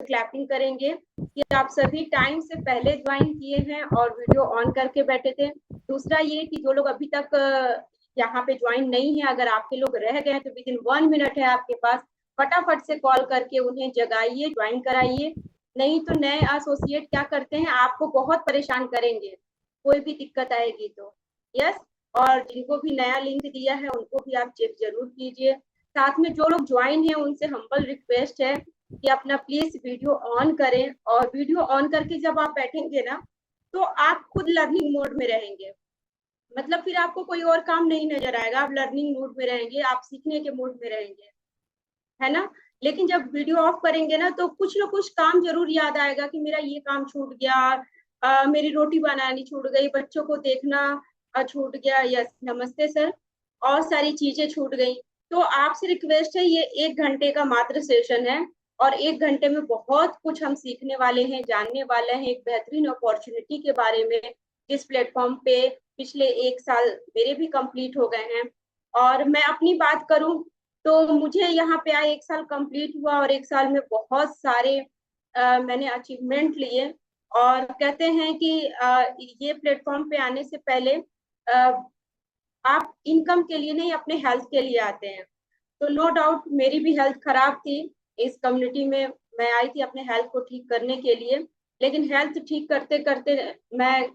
Clapping करेंगे कि आप सभी टाइम से पहले ज्वाइन किए हैं और वीडियो ऑन करके बैठे थे। दूसरा ये कि जो लोग अभी तक यहाँ पे ज्वाइन नहीं है, अगर आपके लोग रह गए हैं तो विद इन 1 मिनट है आपके पास, फटाफट से कॉल करके उन्हें जगाइए, ज्वाइन कराइए। नहीं तो नए एसोसिएट क्या करते हैं, आपको बहुत परेशान करेंगे कोई भी दिक्कत आएगी तो। यस। और जिनको भी नया लिंक दिया है उनको भी आप चेक जरूर कीजिए। साथ में जो लोग ज्वाइन है उनसे हम्बल रिक्वेस्ट है कि अपना प्लीज वीडियो ऑन करें, और वीडियो ऑन करके जब आप बैठेंगे ना तो आप खुद लर्निंग मोड में रहेंगे। मतलब फिर आपको कोई और काम नहीं नजर आएगा, आप लर्निंग मोड में रहेंगे, आप सीखने के मोड में रहेंगे, है ना। लेकिन जब वीडियो ऑफ करेंगे ना तो कुछ ना कुछ काम जरूर याद आएगा कि मेरा ये काम छूट गया, मेरी रोटी बनानी छूट गई, बच्चों को देखना छूट गया, यस नमस्ते सर, और सारी चीजें छूट गई। तो आपसे रिक्वेस्ट है, ये 1 घंटे का मात्र सेशन है और 1 घंटे में बहुत कुछ हम सीखने वाले हैं, जानने वाले हैं एक बेहतरीन अपॉर्चुनिटी के बारे में, जिस प्लेटफॉर्म पे पिछले 1 साल मेरे भी कंप्लीट हो गए हैं। और मैं अपनी बात करूं तो मुझे यहाँ पे आए 1 साल कंप्लीट हुआ और 1 साल में बहुत सारे मैंने अचीवमेंट लिए। और कहते हैं कि ये प्लेटफॉर्म पे आने से पहले आप इनकम के लिए नहीं, अपने हेल्थ के लिए आते हैं। तो नो डाउट मेरी भी हेल्थ खराब थी। इस कम्युनिटी में मैं आई थी अपने हेल्थ को ठीक करने के लिए, लेकिन हेल्थ ठीक करते करते मैं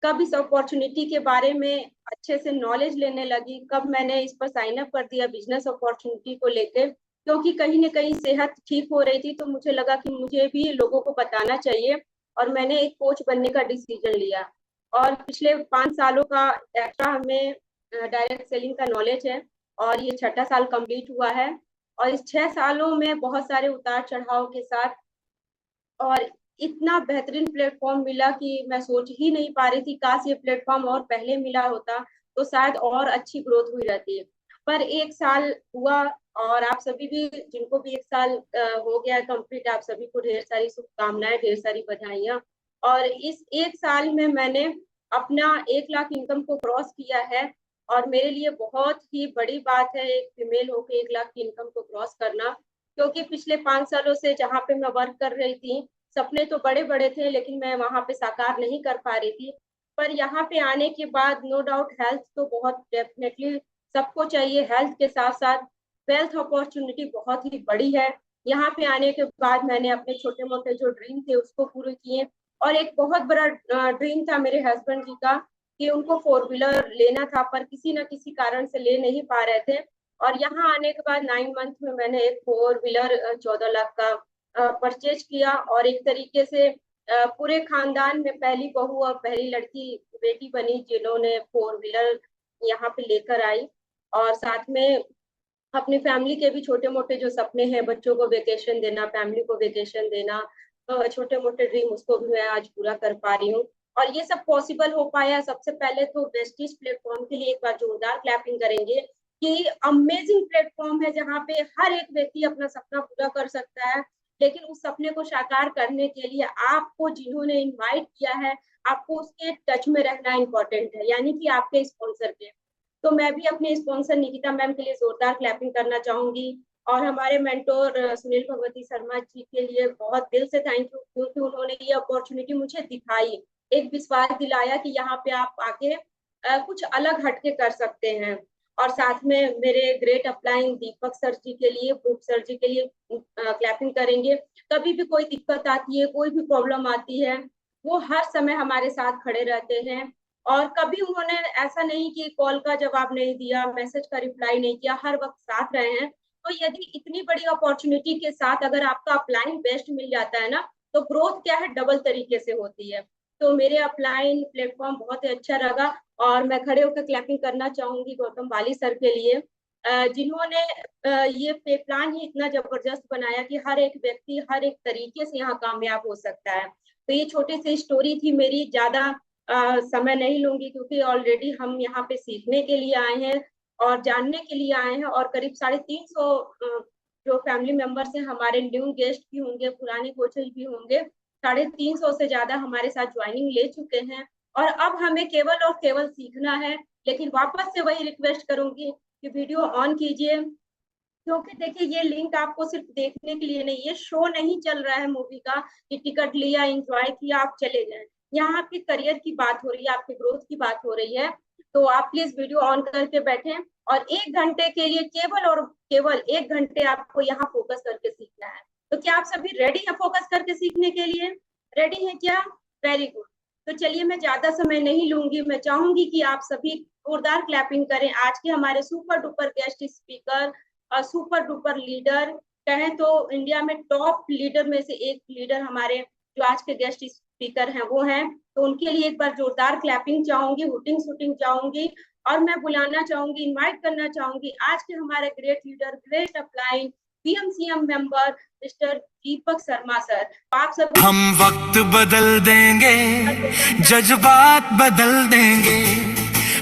कब इस अपॉर्चुनिटी के बारे में अच्छे से नॉलेज लेने लगी, कब मैंने इस पर साइन अप कर दिया बिजनेस अपॉर्चुनिटी को लेकर, क्योंकि कहीं ना कहीं सेहत ठीक हो रही थी तो मुझे लगा कि मुझे भी लोगों को बताना चाहिए, और मैंने एक कोच बनने का डिसीजन लिया। और पिछले 5 सालों का एक्स्ट्रा हमें डायरेक्ट सेलिंग का नॉलेज है, और ये छठा साल कंप्लीट हुआ है। और इस 6 सालों में बहुत सारे उतार चढ़ाव के साथ, और इतना बेहतरीन प्लेटफॉर्म मिला कि मैं सोच ही नहीं पा रही थी, काश ये प्लेटफॉर्म और पहले मिला होता तो शायद और अच्छी ग्रोथ हुई रहती है। पर 1 साल हुआ, और आप सभी भी जिनको भी 1 साल हो गया कंप्लीट, आप सभी को ढेर सारी शुभकामनाएं, ढेर सारी बधाइयां। और इस 1 साल में मैंने अपना 1 लाख इनकम को क्रॉस किया है, और मेरे लिए बहुत ही बड़ी बात है एक फीमेल होकर 1 लाख की इनकम को क्रॉस करना। क्योंकि पिछले 5 सालों से जहाँ पे मैं वर्क कर रही थी, सपने तो बड़े बड़े थे लेकिन मैं वहां पे साकार नहीं कर पा रही थी। पर यहाँ पे आने के बाद नो डाउट हेल्थ तो बहुत डेफिनेटली सबको चाहिए, हेल्थ के साथ साथ वेल्थ अपॉर्चुनिटी बहुत ही बड़ी है। यहाँ पे आने के बाद मैंने अपने छोटे मोटे जो ड्रीम थे उसको पूरे किए। और एक बहुत बड़ा ड्रीम था मेरे हस्बैंड जी का, कि उनको 4 व्हीलर लेना था, पर किसी न किसी कारण से ले नहीं पा रहे थे। और यहाँ आने के बाद 9 मंथ में मैंने एक 4 व्हीलर 14 लाख का परचेज किया, और एक तरीके से पूरे खानदान में पहली बहू और पहली लड़की बेटी बनी जिन्होंने 4 व्हीलर यहाँ पे लेकर आई। और साथ में अपनी फैमिली के भी छोटे मोटे जो सपने हैं, बच्चों को वेकेशन देना, फैमिली को वेकेशन देना, छोटे मोटे ड्रीम, उसको भी मैं आज पूरा कर पा रही हूँ। और ये सब पॉसिबल हो पाया सबसे पहले तो वेस्टिज प्लेटफॉर्म के लिए एक बार जोरदार क्लैपिंग करेंगे, कि अमेजिंग प्लेटफॉर्म है जहाँ पे हर एक व्यक्ति अपना सपना पूरा कर सकता है। लेकिन उस सपने को साकार करने के लिए आपको जिन्होंने इनवाइट किया है, आपको उसके टच में रहना इंपॉर्टेंट है, यानी कि आपके स्पॉन्सर के। तो मैं भी अपने स्पॉन्सर निकिता मैम के लिए जोरदार क्लैपिंग करना चाहूंगी। और हमारे मेंटोर सुनील भगवती शर्मा जी के लिए बहुत दिल से थैंक यू, क्योंकि उन्होंने ये अपॉर्चुनिटी मुझे दिखाई, एक विश्वास दिलाया कि यहाँ पे आप आके कुछ अलग हटके कर सकते हैं। और साथ में मेरे ग्रेट अपलाइन दीपक सर जी के लिए, ब्रूक सर जी के लिए क्लैपिंग करेंगे। कभी भी कोई दिक्कत आती है, कोई भी प्रॉब्लम आती है, वो हर समय हमारे साथ खड़े रहते हैं। और कभी उन्होंने ऐसा नहीं कि कॉल का जवाब नहीं दिया, मैसेज का रिप्लाई नहीं किया, हर वक्त साथ रहे हैं। तो यदि इतनी बड़ी अपॉर्चुनिटी के साथ अगर आपका अपलाइन बेस्ट मिल जाता है ना, तो ग्रोथ क्या है, डबल तरीके से होती है। तो मेरे अपलाइन प्लेटफॉर्म बहुत ही अच्छा रहा। और मैं खड़े होकर क्लैपिंग करना चाहूंगी गौतम वाली सर के लिए, जिन्होंने ये प्लान ही इतना जबरदस्त बनाया कि हर एक व्यक्ति हर एक तरीके से यहाँ कामयाब हो सकता है। तो ये छोटी सी स्टोरी थी मेरी, ज्यादा समय नहीं लूंगी, क्योंकि ऑलरेडी हम यहाँ पे सीखने के लिए आए हैं और जानने के लिए आए हैं। और करीब 350 जो फैमिली मेंबर्स हैं हमारे, न्यू गेस्ट भी होंगे, पुराने कोचेज भी होंगे, 350 से ज्यादा हमारे साथ ज्वाइनिंग ले चुके हैं। और अब हमें केवल और केवल सीखना है। लेकिन वापस से वही रिक्वेस्ट करूंगी कि वीडियो ऑन कीजिए, क्योंकि देखिए ये लिंक आपको सिर्फ देखने के लिए नहीं, ये शो नहीं चल रहा है मूवी का कि टिकट लिया एंजॉय किया आप चले गए। यहाँ आपके करियर की बात हो रही है, आपके ग्रोथ की बात हो रही है। तो आप प्लीज वीडियो ऑन करके बैठें और 1 घंटे के लिए केवल और केवल 1 घंटे आपको यहाँ फोकस करके सीखना है। तो क्या आप सभी रेडी है फोकस करके सीखने के लिए? रेडी है क्या? Very good. तो चलिए मैं ज्यादा समय नहीं लूंगी, मैं चाहूंगी कि आप सभी जोरदार क्लैपिंग करें आज के हमारे सुपर डुपर गेस्ट स्पीकर और सुपर डुपर लीडर, कहें तो इंडिया में टॉप लीडर में से एक लीडर हमारे जो आज के गेस्ट स्पीकर हैं वो हैं। तो उनके लिए एक बार जोरदार क्लैपिंग चाहूंगी, हुटिंग शूटिंग चाहूंगी। और मैं बुलाना चाहूंगी, इनवाइट करना चाहूंगी आज के हमारे great leader, great upline PMCM member mister Deepak Sharma sir. आप सब हम वक्त बदल देंगे, जज्बात बदल देंगे।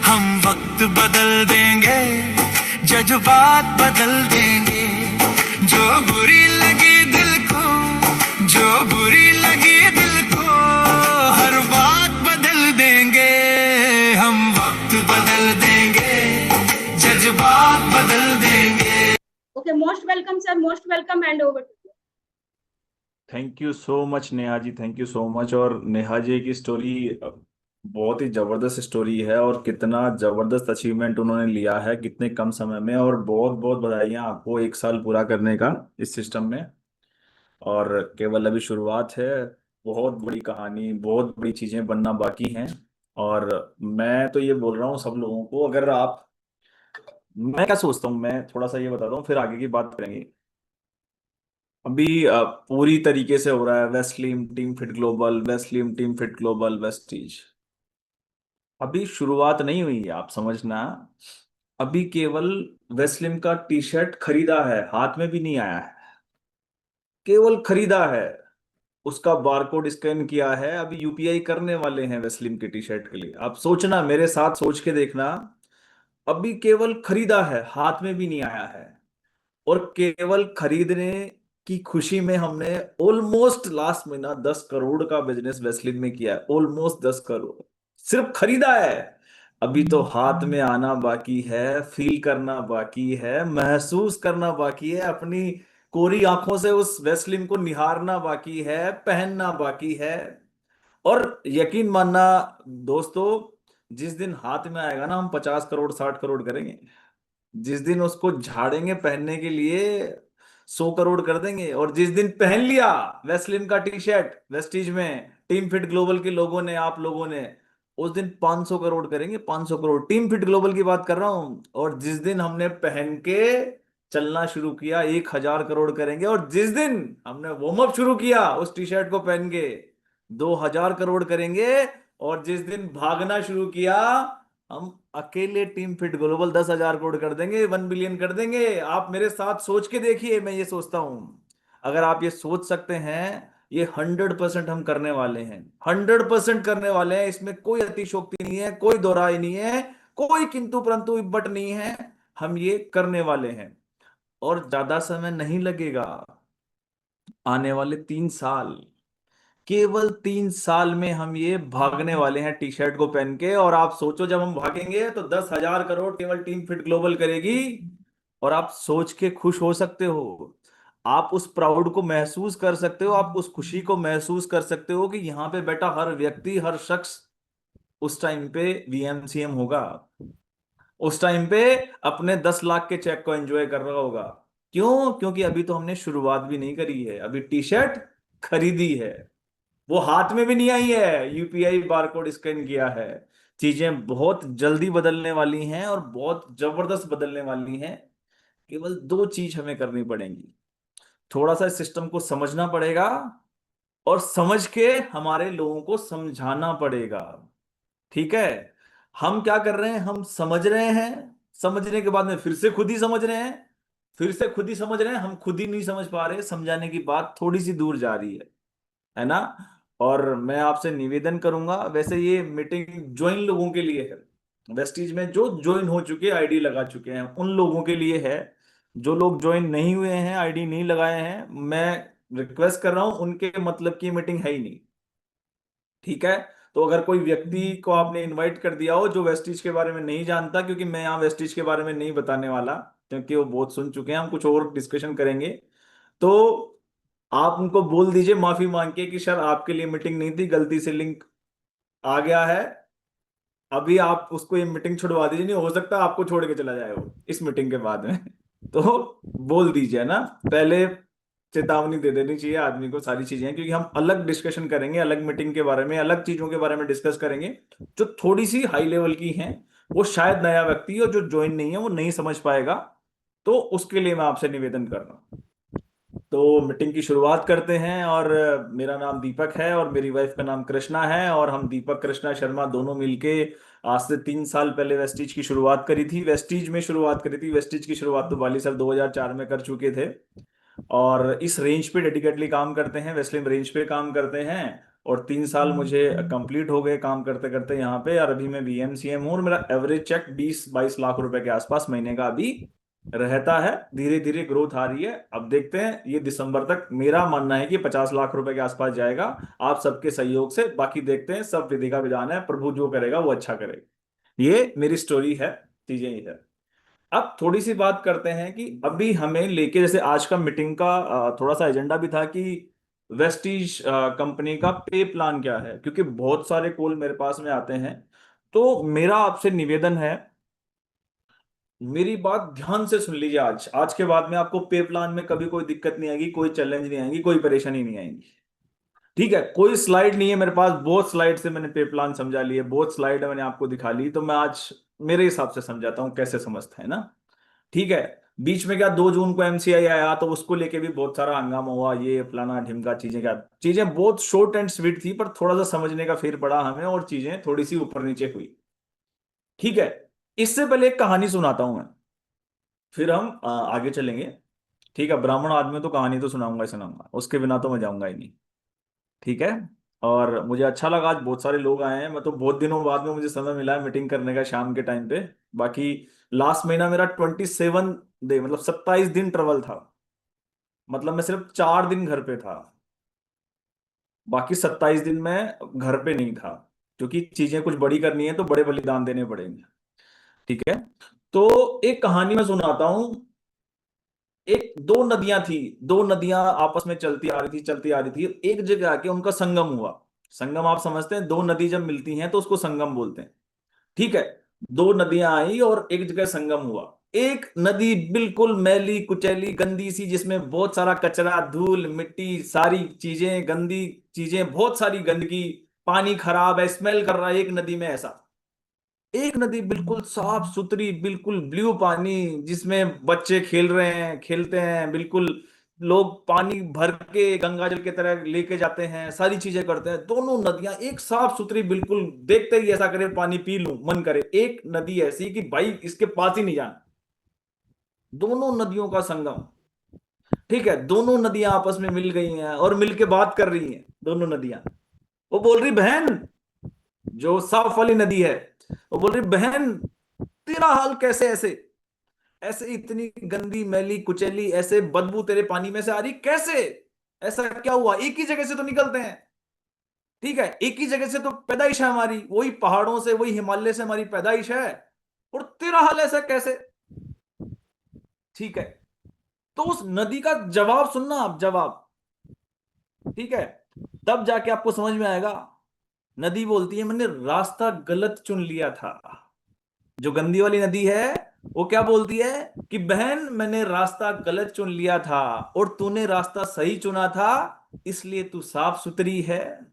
हम वक्त बदल देंगे, जज्बात बदल देंगे। जो बुरी लगी दिल को, जो बुरी लगी दिल को, हर बात बदल देंगे। हम वक्त बदल देंगे, जज्बात बदल देंगे। Okay, most welcome sir, most welcome, hand over to you. Thank you so much Neha ji, thank you so much. और नेहा जी की स्टोरी बहुत ही जबरदस्त स्टोरी है, और कितना जबरदस्त अचीवमेंट उन्होंने लिया है कितने कम समय में। और बहुत बहुत बधाइयाँ आपको 1 साल पूरा करने का इस सिस्टम में। और केवल अभी शुरुआत है, बहुत बड़ी कहानी, बहुत बड़ी चीजें बनना बाकी हैं। और मैं तो ये बोल रहा हूँ सब लोगों को, अगर आप, मैं क्या सोचता हूँ, मैं थोड़ा सा ये बताता हूँ फिर आगे की बात करेंगे। अभी पूरी तरीके से हो रहा है Weslim team fit global, Weslim team fit global, Vestige. अभी शुरुआत नहीं हुई है, आप समझना। अभी केवल वेस्लिम का टी शर्ट खरीदा है, हाथ में भी नहीं आया है, केवल खरीदा है। उसका बारकोड स्कैन किया है, अभी यूपीआई करने वाले हैं वेस्लिम के टी शर्ट के लिए। आप सोचना, मेरे साथ सोच के देखना। अभी केवल खरीदा है, हाथ में भी नहीं आया है। और केवल खरीदने की खुशी में हमने ऑलमोस्ट लास्ट महीना 10 करोड़ का बिजनेस वेस्लिन में किया है। ऑलमोस्ट 10 करोड़ सिर्फ खरीदा है। अभी तो हाथ में आना बाकी है, फील करना बाकी है, महसूस करना बाकी है, अपनी कोरी आंखों से उस वेस्लिन को निहारना बाकी है, पहनना बाकी है। और यकीन मानना दोस्तों, जिस दिन हाथ में आएगा ना, हम 50 करोड़ 60 करोड़ करेंगे। जिस दिन उसको झाड़ेंगे पहनने के लिए, 100 करोड़ कर देंगे। और जिस दिन पहन लिया वेस्लिन का टी शर्ट वेस्टीज में, टीम फिट ग्लोबल के लोगों ने, आप लोगों ने, उस दिन 500 करोड़ करेंगे। 500 करोड़ टीम फिट ग्लोबल की बात कर रहा हूं। और जिस दिन हमने पहन के चलना शुरू किया, 1000 करोड़ करेंगे। और जिस दिन हमने वार्म अप शुरू किया उस टी शर्ट को पहन के, 2000 करोड़ करेंगे। और जिस दिन भागना शुरू किया, हम अकेले टीम फिट ग्लोबल 10,000 करोड़ कर देंगे, 1 बिलियन कर देंगे। आप मेरे साथ सोच के देखिए, मैं ये सोचता हूं, अगर आप ये सोच सकते हैं, ये 100% हम करने वाले हैं। 100% करने वाले हैं, इसमें कोई अतिशोक्ति नहीं है, कोई दोहराई नहीं है, कोई किंतु परंतु इब्बट नहीं है। हम ये करने वाले हैं। और ज्यादा समय नहीं लगेगा, आने वाले 3 साल, केवल 3 साल में हम ये भागने वाले हैं टी शर्ट को पहन के। और आप सोचो, जब हम भागेंगे तो 10,000 करोड़ केवल टीम फिट ग्लोबल करेगी। और आप सोच के खुश हो सकते हो, आप उस प्राउड को महसूस कर सकते हो, आप उस खुशी को महसूस कर सकते हो कि यहाँ पे बैठा हर व्यक्ति, हर शख्स उस टाइम पे वीएमसीएम होगा, उस टाइम पे अपने 10 लाख के चेक को एंजॉय कर रहा होगा। क्यों? क्योंकि अभी तो हमने शुरुआत भी नहीं करी है, अभी टी शर्ट खरीदी है, वो हाथ में भी नहीं आई है, यूपीआई बारकोड स्कैन किया है। चीजें बहुत जल्दी बदलने वाली हैं, और बहुत जबरदस्त बदलने वाली हैं। केवल 2 चीज हमें करनी पड़ेंगी। थोड़ा सा इस सिस्टम को समझना पड़ेगा, और समझ के हमारे लोगों को समझाना पड़ेगा। ठीक है? हम क्या कर रहे हैं, हम समझ रहे हैं, समझने के बाद में फिर से खुद ही समझ रहे हैं, फिर से खुद ही समझ रहे हैं, हम खुद ही नहीं समझ पा रहे, समझाने की बात थोड़ी सी दूर जा रही है ना। और मैं आपसे निवेदन करूंगा, वैसे ये मीटिंग ज्वाइन लोगों के लिए है, वेस्टीज में जो ज्वाइन हो चुके, आईडी लगा चुके हैं, उन लोगों के लिए है। जो लोग ज्वाइन नहीं हुए हैं, आईडी नहीं लगाए हैं, मैं रिक्वेस्ट कर रहा हूं, उनके मतलब की मीटिंग है ही नहीं। ठीक है? तो अगर कोई व्यक्ति को आपने इनवाइट कर दिया हो जो वेस्टीज के बारे में नहीं जानता, क्योंकि मैं यहाँ वेस्टीज के बारे में नहीं बताने वाला, क्योंकि वो बहुत सुन चुके हैं, हम कुछ और डिस्कशन करेंगे। तो आप उनको बोल दीजिए माफी मांग के कि सर आपके लिए मीटिंग नहीं थी, गलती से लिंक आ गया है। अभी आप उसको ये मीटिंग छुड़वा दीजिए, नहीं हो सकता आपको छोड़ के चला जाए वो इस मीटिंग के बाद में। तो बोल दीजिए ना, पहले चेतावनी दे देनी चाहिए आदमी को सारी चीजें, क्योंकि हम अलग डिस्कशन करेंगे, अलग मीटिंग के बारे में, अलग चीजों के बारे में डिस्कस करेंगे जो थोड़ी सी हाई लेवल की हैं। वो शायद नया व्यक्ति हो जो ज्वाइन नहीं है, वो नहीं समझ पाएगा। तो उसके लिए मैं आपसे निवेदन कर रहा हूँ। तो मीटिंग की शुरुआत करते हैं। और मेरा नाम दीपक है और मेरी वाइफ का नाम कृष्णा है, और हम दीपक कृष्णा शर्मा दोनों मिलके आज से 3 साल पहले वेस्टीज की शुरुआत करी थी। वेस्टीज में शुरुआत करी थी, वेस्टीज की शुरुआत तो वाली साल 2004 में कर चुके थे, और इस रेंज पे डेडिकेटली काम करते हैं, वेस्लिन रेंज पे काम करते हैं। और 3 साल मुझे कंप्लीट हो गए काम करते करते यहाँ पे, और अभी मैं वीएमसीएम हूँ, और मेरा एवरेज चेक 20-22 लाख रुपए के आसपास महीने का अभी रहता है। धीरे धीरे ग्रोथ आ रही है, अब देखते हैं ये दिसंबर तक मेरा मानना है कि 50 लाख रुपए के आसपास जाएगा, आप सबके सहयोग से। बाकी देखते हैं, सब विधि का विधान है, प्रभु जो करेगा वो अच्छा करेगा। ये मेरी स्टोरी है, चीजें ये है। अब थोड़ी सी बात करते हैं कि अभी हमें लेके, जैसे आज का मीटिंग का थोड़ा सा एजेंडा भी था कि वेस्टीज कंपनी का पे प्लान क्या है, क्योंकि बहुत सारे कॉल मेरे पास में आते हैं। तो मेरा आपसे निवेदन है, मेरी बात ध्यान से सुन लीजिए। आज आज के बाद में आपको पे प्लान में कभी कोई दिक्कत नहीं आएगी, कोई चैलेंज नहीं आएगी, कोई परेशानी नहीं आएगी। ठीक है, कोई स्लाइड नहीं है मेरे पास, बहुत स्लाइड से मैंने पे प्लान समझा लिए, बहुत स्लाइड मैंने आपको दिखा ली, तो मैं आज मेरे हिसाब से समझाता हूं कैसे समझता है ना। ठीक है। बीच में क्या 2 जून को एमसीआई आया, तो उसको लेके भी बहुत सारा हंगामा हुआ, ये फलाना ढिमका चीजें, क्या चीजें बहुत शॉर्ट एंड स्वीट थी, पर थोड़ा सा समझने का फिर पड़ा हमें, और चीजें थोड़ी सी ऊपर नीचे हुई। ठीक है। इससे पहले एक कहानी सुनाता हूं मैं, फिर हम आगे चलेंगे। ठीक है, ब्राह्मण आदमी तो कहानी तो सुनाऊंगा ही सुनाऊंगा, उसके बिना तो मैं जाऊंगा ही नहीं। ठीक है। और मुझे अच्छा लगा, आज बहुत सारे लोग आए हैं, मैं तो बहुत दिनों बाद में मुझे समय मिला है मीटिंग करने का शाम के टाइम पे। बाकी लास्ट महीना मेरा 27 डे, मतलब 27 दिन ट्रेवल था, मतलब मैं सिर्फ 4 दिन घर पे था, बाकी 27 दिन मैं घर पे नहीं था, क्योंकि चीजें कुछ बड़ी करनी है तो बड़े बलिदान देने पड़ेंगे। ठीक है। तो एक कहानी मैं सुनाता हूं। एक दो नदियां थी, दो नदियां आपस में चलती आ रही थी, चलती आ रही थी, एक जगह आके उनका संगम हुआ। संगम आप समझते हैं, दो नदी जब मिलती हैं तो उसको संगम बोलते हैं। ठीक है। दो नदियां आई और एक जगह संगम हुआ। एक नदी बिल्कुल मैली कुचैली गंदी सी, जिसमें बहुत सारा कचरा, धूल मिट्टी, सारी चीजें गंदी, चीजें बहुत सारी गंदगी, पानी खराब है, स्मेल कर रहा है एक नदी में ऐसा। एक नदी बिल्कुल साफ सुथरी, बिल्कुल ब्लू पानी, जिसमें बच्चे खेल रहे हैं, खेलते हैं, बिल्कुल लोग पानी भर के गंगा जल की तरह लेके जाते हैं, सारी चीजें करते हैं। दोनों नदियां एक साफ सुथरी, बिल्कुल देखते ही ऐसा करे पानी पी लूं मन करे। एक नदी ऐसी कि भाई इसके पास ही नहीं जाना। दोनों नदियों का संगम। ठीक है, दोनों नदियां आपस में मिल गई हैं और मिलके बात कर रही हैं दोनों नदियां। वो बोल रही, बहन, जो साफ वाली नदी है, वो बोल रही, बहन तेरा हाल कैसे, ऐसे ऐसे इतनी गंदी मैली कुचैली, ऐसे बदबू तेरे पानी में से आ रही कैसे, ऐसा क्या हुआ? एक ही जगह से तो निकलते हैं। ठीक है, एक ही जगह से तो पैदाइश है हमारी, वही पहाड़ों से, वही हिमालय से हमारी पैदाइश है, और तेरा हाल ऐसा कैसे? ठीक है। तो उस नदी का जवाब सुनना आप, जवाब। ठीक है, तब जाके आपको समझ में आएगा। नदी बोलती है, मैंने रास्ता गलत चुन लिया था। जो गंदी वाली नदी है वो क्या बोलती है कि बहन मैंने रास्ता गलत चुन लिया था, और तूने रास्ता सही चुना था, इसलिए तू साफ सुथरी है,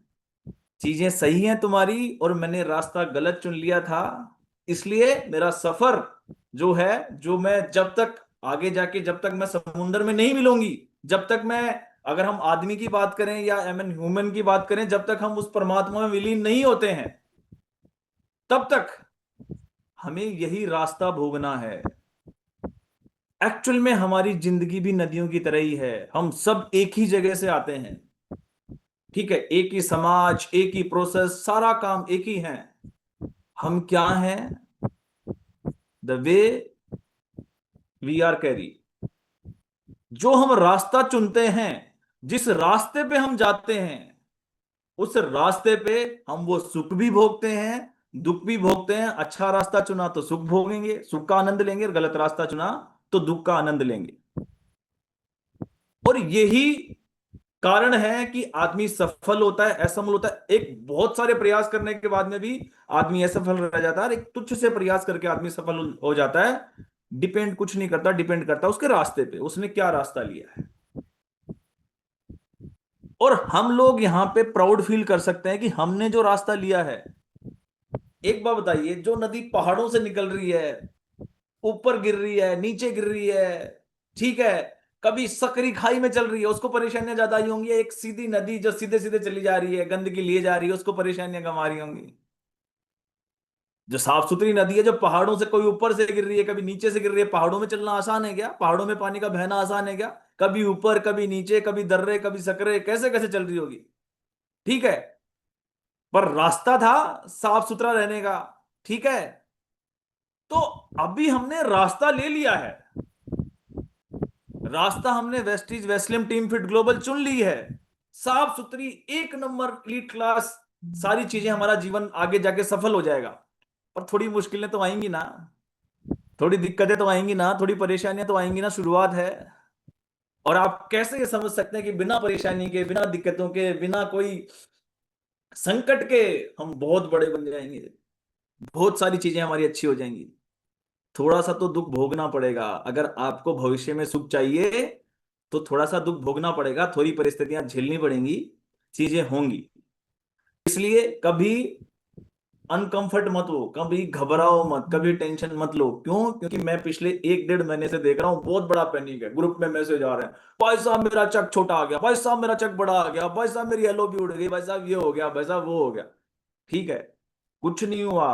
चीजें सही हैं तुम्हारी, और मैंने रास्ता गलत चुन लिया था, इसलिए मेरा सफर जो है, जो मैं जब तक आगे जाके, जब तक मैं समुन्द्र में नहीं मिलूंगी, जब तक मैं, अगर हम आदमी की बात करें या ह्यूमन की बात करें, जब तक हम उस परमात्मा में विलीन नहीं होते हैं, तब तक हमें यही रास्ता भोगना है। एक्चुअल में हमारी जिंदगी भी नदियों की तरह ही है, हम सब एक ही जगह से आते हैं। ठीक है, एक ही समाज, एक ही प्रोसेस, सारा काम एक ही है। हम क्या हैं? The way we are carry. जो हम रास्ता चुनते हैं, जिस रास्ते पे हम जाते हैं, उस रास्ते पे हम वो सुख भी भोगते हैं, दुख भी भोगते हैं। अच्छा रास्ता चुना तो सुख भोगेंगे, सुख का आनंद लेंगे, और गलत रास्ता चुना तो दुख का आनंद लेंगे। और यही कारण है कि आदमी सफल होता है, असफल होता है। एक बहुत सारे प्रयास करने के बाद में भी आदमी असफल रह जाता है, और एक तुच्छ से प्रयास करके आदमी सफल हो जाता है। डिपेंड कुछ नहीं करता, डिपेंड करता उसके रास्ते पे, उसने क्या रास्ता लिया है। और हम लोग यहां पे प्राउड फील कर सकते हैं कि हमने जो रास्ता लिया है। एक बात बताइए, जो नदी पहाड़ों से निकल रही है, ऊपर गिर रही है, नीचे गिर रही है, ठीक है, कभी सकरी खाई में चल रही है, उसको परेशानियां ज्यादा आई होंगी। एक सीधी नदी जो सीधे सीधे चली जा रही है, गंदगी लिए जा रही है, उसको परेशानियां कम आ रही होंगी। जो साफ सुथरी नदी है, जो पहाड़ों से कोई ऊपर से गिर रही है, कभी नीचे से गिर रही है, पहाड़ों में चलना आसान है क्या? पहाड़ों में पानी का बहना आसान है क्या? कभी ऊपर, कभी नीचे, कभी दर्रे, कभी सकरे, कैसे कैसे चल रही होगी। ठीक है, पर रास्ता था साफ सुथरा रहने का। ठीक है, तो अभी हमने रास्ता ले लिया है, रास्ता हमने Vestige Weslim team fit global चुन ली है। साफ सुथरी, एक नंबर, एलीट क्लास, सारी चीजें, हमारा जीवन आगे जाके सफल हो जाएगा। पर थोड़ी मुश्किलें तो आएंगी ना, थोड़ी दिक्कतें तो आएंगी ना, थोड़ी परेशानियां तो आएंगी ना, शुरुआत है। और आप कैसे ये समझ सकते हैं कि बिना परेशानी के, बिना दिक्कतों के, बिना कोई संकट के हम बहुत बड़े बन जाएंगे, बहुत सारी चीजें हमारी अच्छी हो जाएंगी। थोड़ा सा तो दुख भोगना पड़ेगा। अगर आपको भविष्य में सुख चाहिए तो थोड़ा सा दुख भोगना पड़ेगा, थोड़ी परिस्थितियां झेलनी पड़ेंगी, चीजें होंगी। इसलिए कभी अनकंफर्ट मत हो, कभी घबराओ मत, कभी टेंशन मत लो। क्यों? क्योंकि मैं पिछले 1 डेढ़ महीने से देख रहा हूं, बहुत बड़ा पैनिक है। ग्रुप में मैसेज आ रहे हैं, भाई साहब मेरा चेक छोटा आ गया, भाई साहब मेरा चेक बड़ा आ गया, भाई साहब मेरी एलओपी उड़ गई, भाई साहब ये हो गया, भाई साहब वो हो गया। ठीक है, कुछ नहीं हुआ,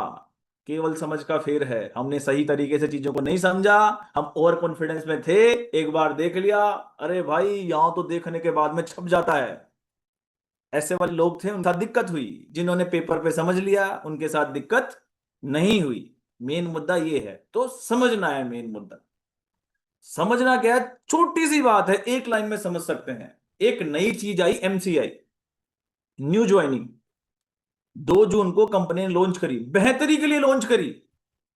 केवल समझ का फेर है। हमने सही तरीके से चीजों को नहीं समझा, हम ओवर कॉन्फिडेंस में थे। एक बार देख लिया, अरे भाई यहां तो देखने के बाद में छप जाता है। ऐसे वाले लोग थे, उनका दिक्कत हुई। जिन्होंने पेपर पे समझ लिया उनके साथ दिक्कत नहीं हुई। मेन मुद्दा ये है, तो समझना है। मेन मुद्दा समझना क्या है? छोटी सी बात है, एक लाइन में समझ सकते हैं। एक नई चीज आई, एमसीआई, न्यू ज्वाइनिंग। 2 जून को कंपनी ने लॉन्च करी, बेहतरी के लिए लॉन्च करी,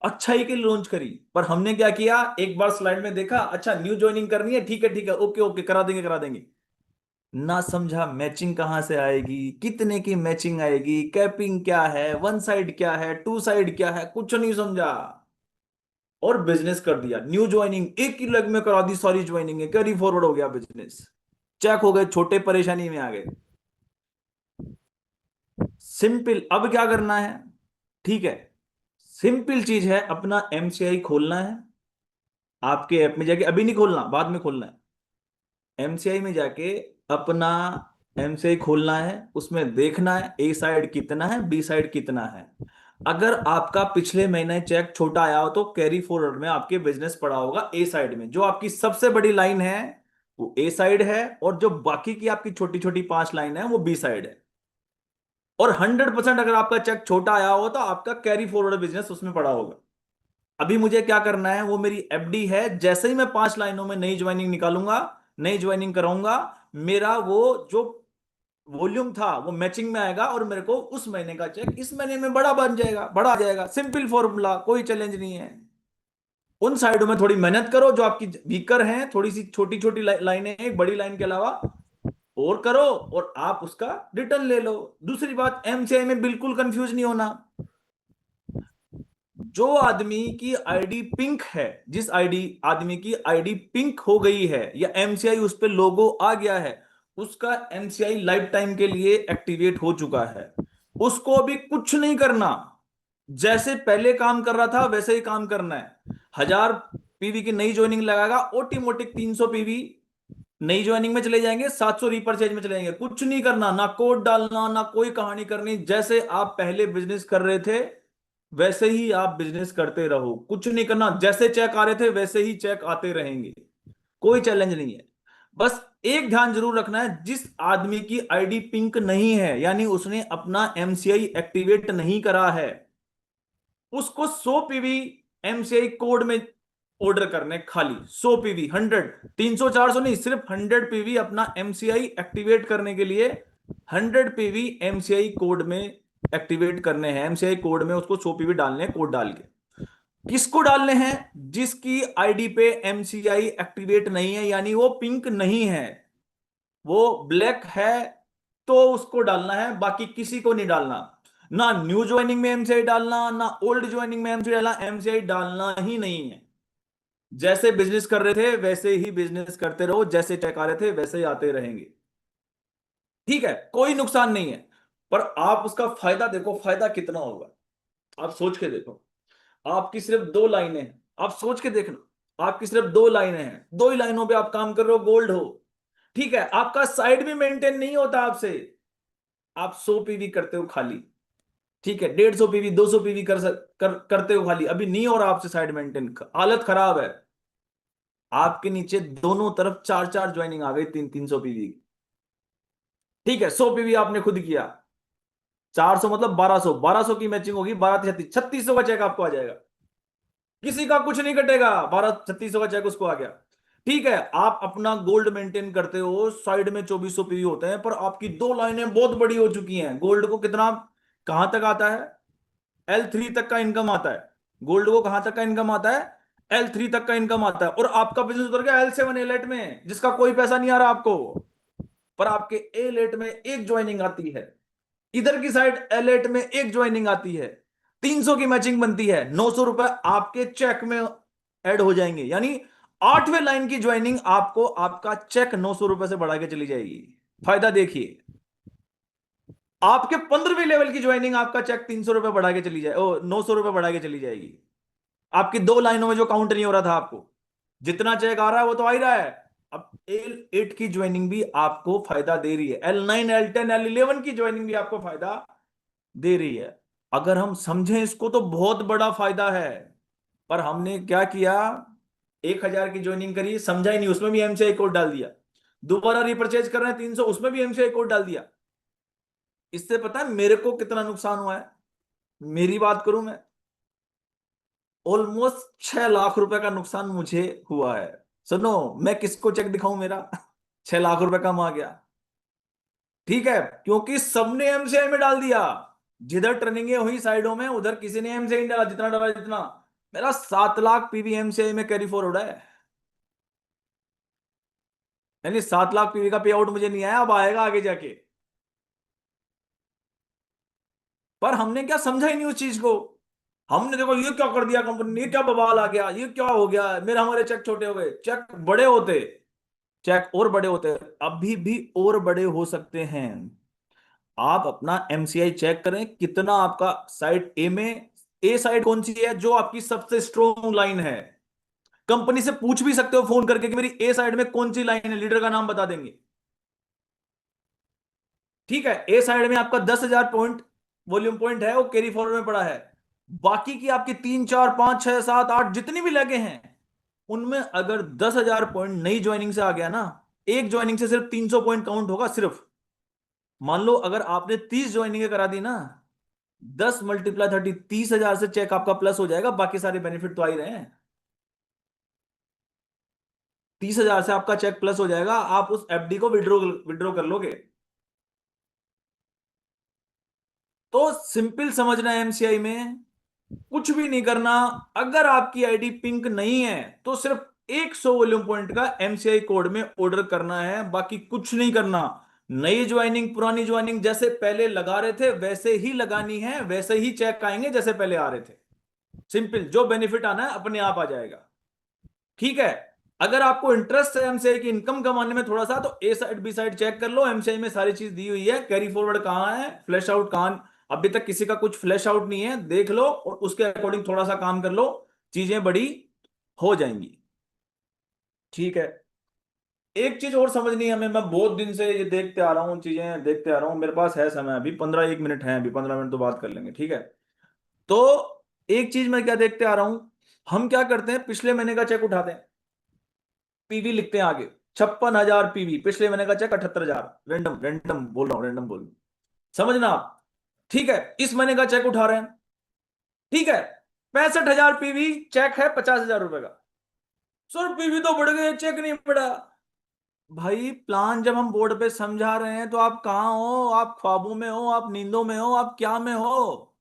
अच्छाई के लिए लॉन्च करी। पर हमने क्या किया, एक बार स्लाइड में देखा, अच्छा न्यू ज्वाइनिंग करनी है, ठीक है ठीक है, ओके ओके, करा देंगे करा देंगे। ना समझा मैचिंग कहां से आएगी, कितने की मैचिंग आएगी, कैपिंग क्या है, वन साइड क्या है, टू साइड क्या है, कुछ नहीं समझा। और बिजनेस कर दिया। न्यू ज्वाइनिंग एक ही लेग में करा दी, सारी ज्वाइनिंग है, कैरी फॉरवर्ड हो गया बिजनेस, चेक हो गए, छोटे परेशानी में आ गए। सिंपल। अब क्या करना है? ठीक है, सिंपल चीज है, अपना एमसीआई खोलना है। आपके ऐप में जाके, अभी नहीं खोलना, बाद में खोलना है। एमसीआई में जाके अपना एमसीआई खोलना है, उसमें देखना है ए साइड कितना है, बी साइड कितना है। अगर आपका पिछले महीने चेक छोटा आया हो तो कैरी फॉरवर्ड में आपके बिजनेस पड़ा होगा ए साइड में। जो आपकी सबसे बड़ी लाइन है वो ए साइड है, और जो बाकी की आपकी छोटी छोटी 5 लाइन है वो बी साइड है। और 100% अगर आपका चेक छोटा आया हो तो आपका कैरी फॉरवर्ड बिजनेस उसमें पड़ा होगा। अभी मुझे क्या करना है, वो मेरी एफडी है। जैसे ही मैं 5 लाइनों में नई ज्वाइनिंग निकालूंगा, नई ज्वाइनिंग कराऊंगा, मेरा वो जो वॉल्यूम था वो मैचिंग में आएगा, और मेरे को उस महीने का चेक इस महीने में बड़ा बन जाएगा, बड़ा आ जाएगा। सिंपल फॉर्मूला, कोई चैलेंज नहीं है। उन साइडों में थोड़ी मेहनत करो जो आपकी वीकर हैं, थोड़ी सी छोटी छोटी लाइनें एक बड़ी लाइन के अलावा और करो, और आप उसका रिटर्न ले लो। दूसरी बात, एमसीआई में बिल्कुल कंफ्यूज नहीं होना। जो आदमी की आईडी पिंक है, जिस आदमी की आईडी पिंक हो गई है, या एमसीआई उस पर लोगो आ गया है, उसका एमसीआई लाइफ टाइम के लिए एक्टिवेट हो चुका है। उसको अभी कुछ नहीं करना, जैसे पहले काम कर रहा था वैसे ही काम करना है। 1000 पीवी की नई ज्वाइनिंग लगाएगा, ऑटोमेटिक 300 पीवी नई ज्वाइनिंग में चले जाएंगे, 700 रीपरचेज में चले जाएंगे। कुछ नहीं करना, ना कोड डालना, ना कोई कहानी करनी। जैसे आप पहले बिजनेस कर रहे थे वैसे ही आप बिजनेस करते रहो, कुछ नहीं करना। जैसे चेक आ रहे थे वैसे ही चेक आते रहेंगे, कोई चैलेंज नहीं है। बस एक ध्यान जरूर रखना है, जिस आदमी की आईडी पिंक नहीं है, यानी उसने अपना एमसीआई एक्टिवेट नहीं करा है, उसको 100 पीवी एमसीआई कोड में ऑर्डर करने, खाली 100 पीवी। 100, 300 400 नहीं, सिर्फ 100 पीवी अपना एमसीआई एक्टिवेट करने के लिए 100 पीवी एमसीआई कोड में एक्टिवेट करने हैं। एमसीआई कोड में उसको 100 पीवी डालने हैं, कोड डाल के। किसको डालने हैं? जिसकी आईडी पे एमसीआई एक्टिवेट नहीं है, यानी वो पिंक नहीं है, वो ब्लैक है, तो उसको डालना है, बाकी किसी को नहीं डालना। ना न्यू ज्वाइनिंग में एमसीआई डालना, ना ओल्ड ज्वाइनिंग में एमसीआई डालना, एमसीआई डालना ही नहीं है। जैसे बिजनेस कर रहे थे वैसे ही बिजनेस करते रहो, जैसे चेक आ रहे थे वैसे ही आते रहेंगे, ठीक है, कोई नुकसान नहीं है। पर आप उसका फायदा देखो, फायदा कितना होगा, आप सोच के देखो। आपकी सिर्फ 2 लाइनें हैं, आप सोच के देखना, आपकी सिर्फ 2 लाइनें हैं, 2 ही लाइनों पे आप काम कर रहे हो, गोल्ड हो, ठीक है, आपका साइड भी मेंटेन नहीं होता आपसे, आप 100 पीवी करते हो खाली, ठीक है, 150 पीवी 200 पीवी करते हो खाली, अभी नहीं हो रहा आपसे साइड मेंटेन, हालत खराब है। आपके नीचे दोनों तरफ 4-4 ज्वाइनिंग आ गई, 300-300 पीवी, ठीक है, 100 पीवी आपने खुद किया, 400 मतलब 1200, 1200 की मैचिंग होगी, 12 36, 3600 का चेक आपको आ जाएगा, किसी का कुछ नहीं कटेगा, 12 3600 का चेक उसको आ गया, ठीक है। आप अपना गोल्ड मेंटेन करते हो, साइड में 2400 पीवी होते हैं, पर आपकी 2 लाइनें बहुत बड़ी हो चुकी हैं, गोल्ड को कितना, कहां तक आता है, L3 तक का इनकम आता है, गोल्ड को कहां तक का इनकम आता है, L3 तक का इनकम आता है, और आपका बिजनेस उतर गया L7 L8 में, जिसका कोई पैसा नहीं आ रहा आपको, पर आपके L8 में एक ज्वाइनिंग आती है, इधर की साइड L8 में एक ज्वाइनिंग आती है, 300 की मैचिंग बनती है, 900 रुपए आपके चेक में ऐड हो जाएंगे, यानी 8वें लाइन की ज्वाइनिंग आपको आपका चेक 900 रुपए से बढ़ा के चली जाएगी। फायदा देखिए, आपके 15वीं लेवल की ज्वाइनिंग आपका चेक 300 रुपए बढ़ा के चली जाए, ओ 900 रुपए बढ़ा के चली जाएगी। आपकी 2 लाइनों में जो काउंट नहीं हो रहा था आपको, जितना चेक आ रहा है वो तो आ ही रहा है। अब L8 की ज्वाइनिंग भी आपको फायदा दे रही है, L9 L10 L11 की ज्वाइनिंग भी आपको फायदा दे रही है। अगर हम समझें इसको तो बहुत बड़ा फायदा है, पर हमने क्या किया, 1000 की ज्वाइनिंग करी, समझा ही नहीं, उसमें भी एमसीआई कोड डाल दिया, दोबारा रिपर्चेज कर रहे हैं 300, उसमें भी एमसीआई कोड डाल दिया। इससे पता है मेरे को कितना नुकसान हुआ है, मेरी बात करूं मैं, ऑलमोस्ट 6 लाख रुपए का नुकसान मुझे हुआ है। सुनो, मैं किसको चेक दिखाऊं मेरा 6 लाख रुपए कम आ गया, ठीक है, क्योंकि सबने एमसीआई में डाल दिया, जिधर टर्निंग हुई साइडों में उधर किसी ने एमसीआई नहीं डाला, जितना डाला जितना, मेरा 7 लाख पीवी एमसीआई में कैरी फॉरवर्ड है, यानी 7 लाख पीवी का पे आउट मुझे नहीं आया, अब आएगा आगे जाके, पर हमने क्या समझा ही नहीं उस चीज को। हमने देखो ये क्या कर दिया कंपनी ने, ये क्या बवाल आ गया, ये क्या हो गया, मेरे हमारे चेक छोटे हो गए, चेक बड़े होते, चेक और बड़े होते, अभी भी और बड़े हो सकते हैं। आप अपना एमसीआई चेक करें कितना आपका साइड ए में, ए साइड कौन सी है जो आपकी सबसे स्ट्रॉन्ग लाइन है, कंपनी से पूछ भी सकते हो फोन करके कि मेरी ए साइड में कौन सी लाइन है, लीडर का नाम बता देंगे, ठीक है। ए साइड में आपका 10,000 पॉइंट वॉल्यूम पॉइंट है, वो कैरी फॉरवर्ड में पड़ा है, बाकी की आपकी 3 4 5 6 7 8 जितनी भी लगे हैं, उनमें अगर 10,000 पॉइंट नई ज्वाइनिंग से आ गया ना, एक ज्वाइनिंग से सिर्फ 300 पॉइंट काउंट होगा सिर्फ। मान लो अगर आपने 30 ज्वाइनिंग करा दी ना, 10 × 30, 30,000 से चेक आपका प्लस हो जाएगा, बाकी सारे बेनिफिट तो आ ही रहे हैं, 30,000 से आपका चेक प्लस हो जाएगा, आप उस एफडी को विड्रॉ विड्रॉ कर लोगे। तो सिंपल समझना है, एमसीआई में कुछ भी नहीं करना, अगर आपकी आईडी पिंक नहीं है तो सिर्फ 100 वॉल्यूम पॉइंट का एमसीआई कोड में ऑर्डर करना है, बाकी कुछ नहीं करना। नई ज्वाइनिंग पुरानी ज्वाइनिंग जैसे पहले लगा रहे थे वैसे ही लगानी है, वैसे ही चेक आएंगे जैसे पहले आ रहे थे, सिंपल, जो बेनिफिट आना है अपने आप आ जाएगा, ठीक है। अगर आपको इंटरेस्ट है एमसीआई की इनकम कमाने में थोड़ा सा, तो ए साइड बी साइड चेक कर लो, एमसीआई में सारी चीज दी हुई है, कैरी फॉरवर्ड कहां है, फ्लैश आउट कहां, अभी तक किसी का कुछ फ्लैश आउट नहीं है, देख लो और उसके अकॉर्डिंग थोड़ा सा काम कर लो, चीजें बड़ी हो जाएंगी, ठीक है। एक चीज और समझनी है हमें, मैं बहुत दिन से ये देखते आ रहा हूँ, चीजें देखते आ रहा हूँ, मेरे पास है समय अभी 15 1 मिनट है, अभी 15 मिनट तो बात कर लेंगे, ठीक है। तो एक चीज मैं क्या देखते आ रहा हूं, हम क्या करते हैं, पिछले महीने का चेक उठाते हैं, पीवी लिखते हैं आगे, 56,000 पीवी, पिछले महीने का चेक 78,000, रैंडम रैंडम बोल रहा हूं, रैंडम बोल, समझना आप, ठीक है। इस महीने का चेक उठा रहे हैं, ठीक है, 65,000 पीवी, चेक है 50,000 रुपए का, सर पीवी तो बढ़ गए चेक नहीं बढ़ा। भाई प्लान जब हम बोर्ड पे समझा रहे हैं तो आप कहां हो, आप ख्वाबों में हो, आप नींदों में हो, आप क्या में हो,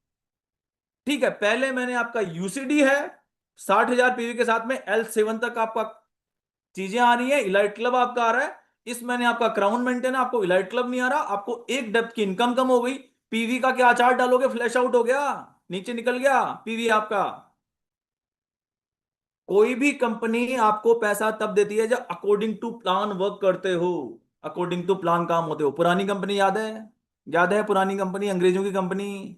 ठीक है। पहले मैंने आपका यूसीडी है, 60,000 पीवी के साथ में L7 तक आपका चीजें आ रही है, इलाइट क्लब आपका आ रहा है। इस महीने आपका क्राउन मेंटेन है, आपको इलाइट क्लब नहीं आ रहा, आपको एक डेप्थ की इनकम कम हो गई। पीवी का क्या चार्ट डालोगे, फ्लैश आउट हो गया, नीचे निकल गया पीवी आपका। कोई भी कंपनी आपको पैसा तब देती है जब अकॉर्डिंग टू प्लान वर्क करते हो, अकॉर्डिंग टू प्लान काम होते हो। पुरानी कंपनी याद है, याद है पुरानी कंपनी, अंग्रेजों की कंपनी,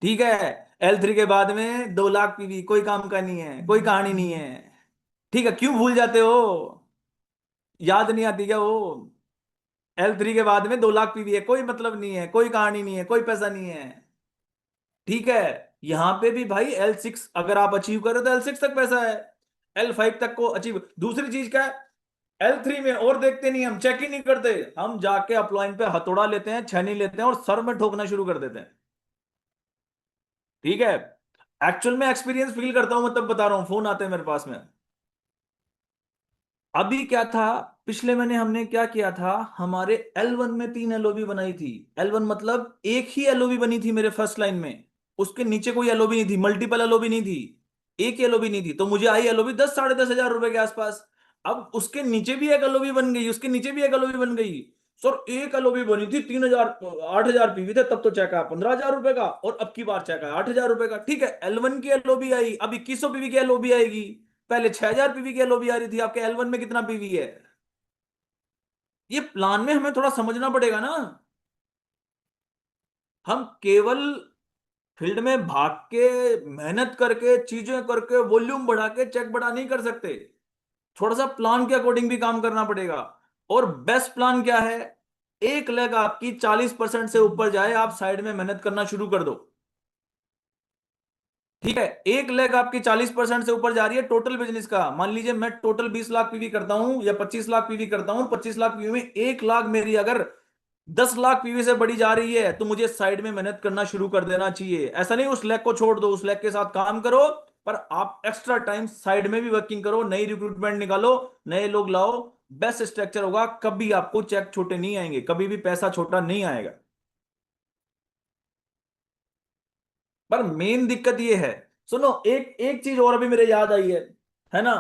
ठीक है। L3 के बाद में 2 लाख पीवी, कोई काम का नहीं है, कोई कहानी नहीं है, ठीक है। क्यों भूल जाते हो, याद नहीं आती क्या वो? L3 के बाद में 2 लाख पीवी है, कोई मतलब नहीं है, कोई कहानी नहीं है, कोई पैसा नहीं है, ठीक है। यहां पे भी भाई L6 अगर आप अचीव करो तो L6 तक पैसा है, L5 तक को अचीव। दूसरी चीज क्या है, L3 में और देखते नहीं, हम चेक ही नहीं करते, हम जाके अपलाइन पे हथौड़ा लेते हैं, छेनी लेते हैं और सर में ठोकना शुरू कर देते हैं, ठीक है। एक्चुअल में एक्सपीरियंस फील करता हूं मैं, तब बता रहा हूं, फोन आते हैं मेरे पास में। अभी क्या था, पिछले महीने हमने क्या किया था, हमारे L1 में 3 LOB बनाई थी। L1 मतलब एक ही LOB बनी थी मेरे फर्स्ट लाइन में, उसके नीचे कोई LOB नहीं थी, मल्टीपल LOB नहीं थी, एक ही LOB नहीं थी। तो मुझे आई LOB 10-10.5 हजार रुपए के आसपास। अब उसके नीचे भी एक LOB बन गई, उसके नीचे भी एक LOB बन गई। सर एक LOB बनी थी 3,000, 8,000 पीवी थे तब, तो चेक आया 15,000 रुपए का, और अब की बार चेक आया 8,000 रुपए का, ठीक है। L1 की LOB आई, अब 2100 पीवी की LOB आएगी। पहले 6,000 पीवी की LOB आ रही थी, आपके L1 में कितना पीवी है? ये प्लान में हमें थोड़ा समझना पड़ेगा ना। हम केवल फील्ड में भाग के, मेहनत करके, चीजें करके, वॉल्यूम बढ़ा के चेक बढ़ा नहीं कर सकते, थोड़ा सा प्लान के अकॉर्डिंग भी काम करना पड़ेगा। और बेस्ट प्लान क्या है, एक लेग आपकी 40% से ऊपर जाए, आप साइड में मेहनत करना शुरू कर दो, ठीक है। एक लेग आपकी 40% से ऊपर जा रही है टोटल बिजनेस का, मान लीजिए मैं टोटल 20 लाख पीवी करता हूं या 25 लाख पीवी करता हूं, 25 लाख पीवी में 1 लाख मेरी अगर 10 लाख पीवी से बड़ी जा रही है, तो मुझे साइड में मेहनत करना शुरू कर देना चाहिए। ऐसा नहीं उस लेग को छोड़ दो, उस लेग के साथ काम करो, पर आप एक्स्ट्रा टाइम साइड में भी वर्किंग करो, नई रिक्रूटमेंट निकालो, नए लोग लाओ, बेस्ट स्ट्रक्चर होगा। कभी आपको चेक छोटे नहीं आएंगे, कभी भी पैसा छोटा नहीं आएगा। पर मेन दिक्कत ये है, सुनो, एक एक चीज और अभी मेरे याद आई है ना।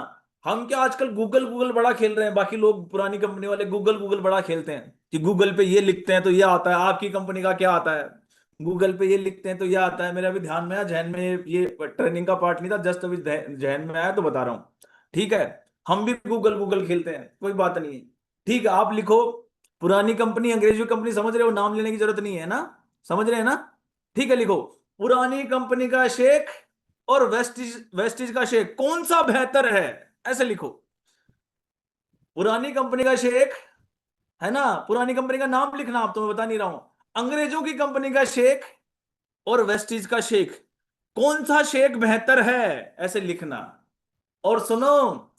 हम क्या आजकल गूगल गूगल बड़ा खेल रहे हैं, बाकी लोग पुरानी कंपनी वाले गूगल गूगल बड़ा खेलते हैं कि गूगल पे ये लिखते हैं तो ये आता है, आपकी कंपनी का क्या आता है, गूगल पे ये लिखते हैं तो ये आता है। मेरे अभी ध्यान में आया, जहन में, ये ट्रेनिंग का पार्ट नहीं था, जस्ट अभी जहन में आया तो बता रहा हूँ, ठीक है। हम भी गूगल गूगल खेलते हैं, कोई बात नहीं है, ठीक है। आप लिखो पुरानी कंपनी, अंग्रेजी कंपनी, समझ रहे हो, नाम लेने की जरूरत नहीं है ना, समझ रहे हैं ना, ठीक है। लिखो पुरानी कंपनी का शेख और वेस्टिज वेस्टिज का शेख कौन सा बेहतर है, ऐसे लिखो। पुरानी कंपनी का शेख, है ना, पुरानी कंपनी का नाम लिखना, आप तो मैं बता नहीं रहा हूं। अंग्रेजों की कंपनी का शेख और वेस्टिज का शेख, कौन सा शेख बेहतर है, ऐसे लिखना। और सुनो,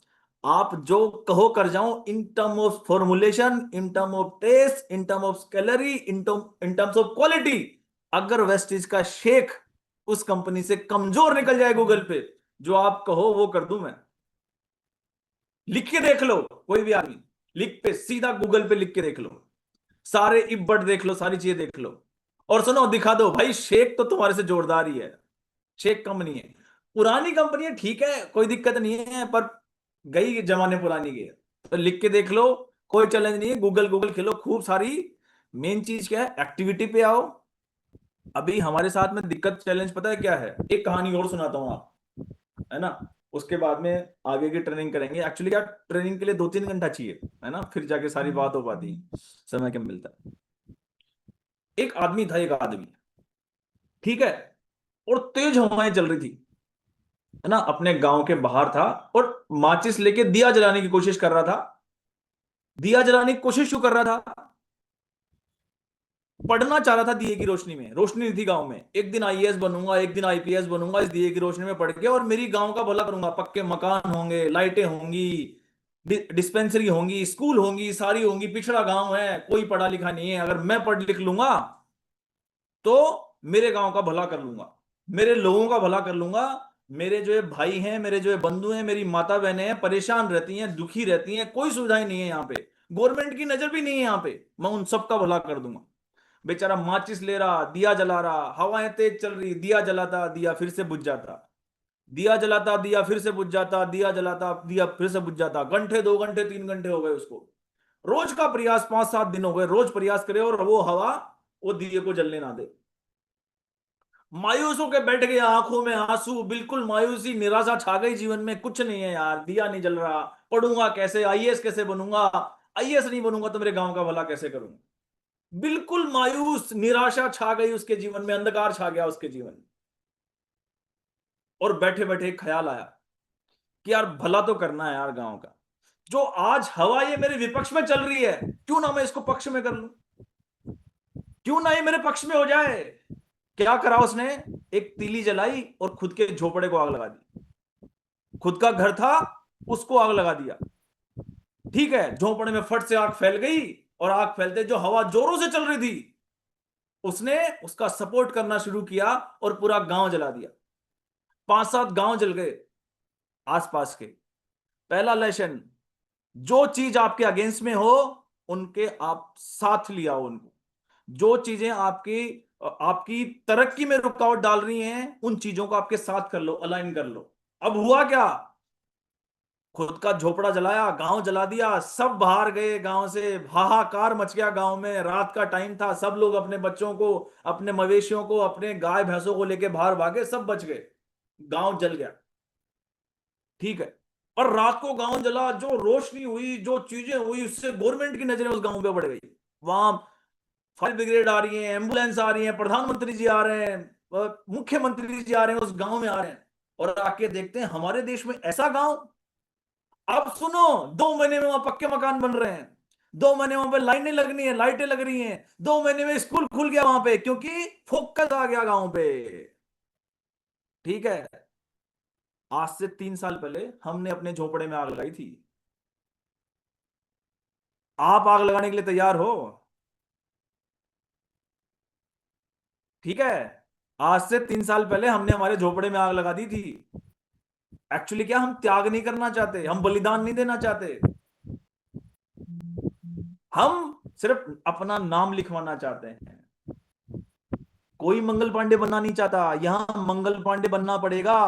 आप जो कहो कर जाओ, in term of formulation, in term of taste, in term of calorie, in terms of quality, अगर वेस्टिज का शेख उस कंपनी से कमजोर निकल जाए गूगल पे, जो आप कहो वो कर दूं मैं। लिख के देख लो, कोई भी आदमी लिख पे, सीधा गूगल पे लिख के देख लो, सारे इब्बट देख लो, सारी चीजें देख लो, और सुनो दिखा दो भाई, शेख तो तुम्हारे से जोरदार ही है, शेख कम नहीं है। पुरानी कंपनी है, ठीक है, कोई दिक्कत नहीं है, पर गई जमाने पुरानी गए, तो लिख के देख लो, कोई चैलेंज नहीं है। गूगल गूगल खेलो खूब सारी। मेन चीज क्या है, एक्टिविटी पे आओ। अभी हमारे साथ में दिक्कत, चैलेंज पता है क्या है, एक कहानी और सुनाता हूं आप, है ना, उसके बाद में आगे की ट्रेनिंग करेंगे। एक्चुअली क्या, ट्रेनिंग के लिए 2-3 घंटा चाहिए, है ना, फिर जाके सारी बात हो पाती है, समय कम मिलता है। एक आदमी था, एक आदमी, ठीक है, और तेज हवाएं चल रही थी, है ना, अपने गांव के बाहर था, और माचिस लेके दिया जलाने की कोशिश कर रहा था। दिया जलाने की कोशिश क्यों कर रहा था, पढ़ना चाह रहा था दिए की रोशनी में, रोशनी नहीं थी गांव में। एक दिन आईएएस बनूंगा, एक दिन आईपीएस बनूंगा इस दिए की रोशनी में पढ़ के, और मेरी गांव का भला करूंगा, पक्के मकान होंगे, लाइटें होंगी, डिस्पेंसरी होंगी, स्कूल होंगी, सारी होंगी। पिछड़ा गांव है, कोई पढ़ा लिखा नहीं है, अगर मैं पढ़ लिख लूंगा तो मेरे गांव का भला कर लूंगा, मेरे लोगों का भला कर लूंगा। मेरे जो ये भाई हैं, मेरे जो ये बंधु हैं, मेरी माता बहनें हैं, परेशान रहती हैं, दुखी रहती हैं, कोई सुविधाएं नहीं है यहाँ पे, गवर्नमेंट की नजर भी नहीं है यहाँ पे, मैं उन सबका भला कर दूंगा। बेचारा माचिस ले रहा, दिया जला रहा, हवाएं तेज चल रही, दिया जलाता, दिया फिर से बुझ जाता। दिया जलाता, दिया फिर से बुझ जाता, दिया जलाता, दिया फिर से बुझ जाता, घंटे, 2 घंटे, 3 घंटे हो गए उसको। रोज का प्रयास, 5-7 दिन हो गए, रोज प्रयास करे और वो हवा वो दिए को जलने ना दे। मायूस होकर बैठ गया, आंखों में आंसू, बिल्कुल मायूसी, निराशा छा गई जीवन में। कुछ नहीं है यार, दिया नहीं जल रहा, पढ़ूंगा कैसे, आईएएस कैसे बनूंगा, आईएएस नहीं बनूंगा तो मेरे गांव का भला कैसे करूंगा। बिल्कुल मायूस, निराशा छा गई उसके जीवन में, अंधकार छा गया उसके जीवन में। और बैठे बैठे एक ख्याल आया कि यार भला तो करना है यार गांव का। जो आज हवा ये मेरे विपक्ष में चल रही है, क्यों ना मैं इसको पक्ष में कर लूं, क्यों ना ये मेरे पक्ष में हो जाए। क्या करा उसने, एक तीली जलाई और खुद के झोपड़े को आग लगा दी। खुद का घर था, उसको आग लगा दिया। ठीक है, झोपड़े में फट से आग फैल गई, और आग फैलते जो हवा जोरों से चल रही थी, उसने उसका सपोर्ट करना शुरू किया और पूरा गांव जला दिया। 5-7 गांव जल गए आसपास के। पहला लेसन, जो चीज आपके अगेंस्ट में हो उनके आप साथ लिया उनको। जो चीजें आपकी आपकी तरक्की में रुकावट डाल रही हैं, उन चीजों को आपके साथ कर लो, अलाइन कर लो। अब हुआ क्या, खुद का झोपड़ा जलाया, गांव जला दिया, सब बाहर गए गांव से, हाहाकार मच गया गांव में। रात का टाइम था, सब लोग अपने बच्चों को, अपने मवेशियों को, अपने गाय भैंसों को लेके बाहर भागे, सब बच गए, गांव जल गया। ठीक है, और रात को गांव जला, जो रोशनी हुई, जो चीजें हुई, उससे गवर्नमेंट की नजरें उस गांव पे पड़ गई। वहां फायर ब्रिगेड आ रही है, एम्बुलेंस आ रही है, प्रधानमंत्री जी आ रहे हैं, मुख्यमंत्री जी आ रहे हैं, उस गांव में आ रहे हैं, और आके देखते हैं हमारे देश में ऐसा गांव। अब सुनो, 2 महीने में वहां पक्के मकान बन रहे हैं, 2 महीने वहां पे लाइनें लगनी है, लाइटें लग रही हैं, 2 महीने में स्कूल खुल गया वहां पे, क्योंकि फोकस आ गया गांव पे। ठीक है, आज से 3 साल पहले हमने अपने झोपड़े में आग लगाई थी। आप आग लगाने के लिए तैयार हो? ठीक है, आज से 3 साल पहले हमने हमारे झोपड़े में आग लगा दी थी। एक्चुअली क्या, हम त्याग नहीं करना चाहते, हम बलिदान नहीं देना चाहते, हम सिर्फ अपना नाम लिखवाना चाहते हैं। कोई मंगल पांडे बनना नहीं चाहता, यहां मंगल पांडे बनना पड़ेगा।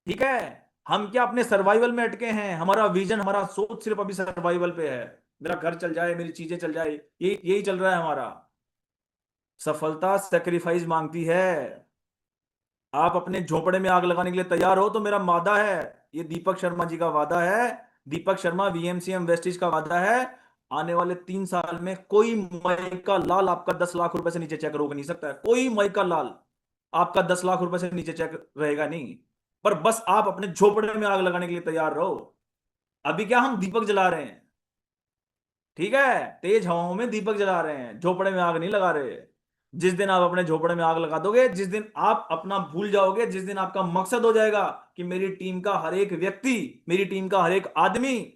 ठीक है, हम क्या अपने सर्वाइवल में अटके हैं, हमारा विजन, हमारा सोच सिर्फ अभी सर्वाइवल पे है, मेरा घर चल जाए, मेरी चीजें चल जाए, यही चल रहा है हमारा। सफलता सेक्रीफाइस मांगती है। आप अपने झोपड़े में आग लगाने के लिए तैयार हो तो मेरा वादा है, ये दीपक शर्मा जी का वादा है, दीपक शर्मा वीएमसीएम वेस्टिज का वादा है, आने वाले 3 साल में कोई मई का लाल आपका 10 लाख रुपए से नीचे चेक रोक नहीं सकता है। कोई मई का लाल आपका 10 लाख रुपए से नीचे चेक रहेगा नहीं। पर बस आप अपने झोपड़े में आग लगाने के लिए तैयार रहो। अभी क्या, हम दीपक जला रहे हैं। ठीक है, तेज हवाओं में दीपक जला रहे हैं, झोपड़े में आग नहीं लगा रहे। जिस दिन आप अपने झोपड़े में आग लगा दोगे, जिस दिन आप अपना भूल जाओगे, जिस दिन आपका मकसद हो जाएगा कि मेरी टीम का हर एक व्यक्ति, मेरी टीम का हर एक आदमी,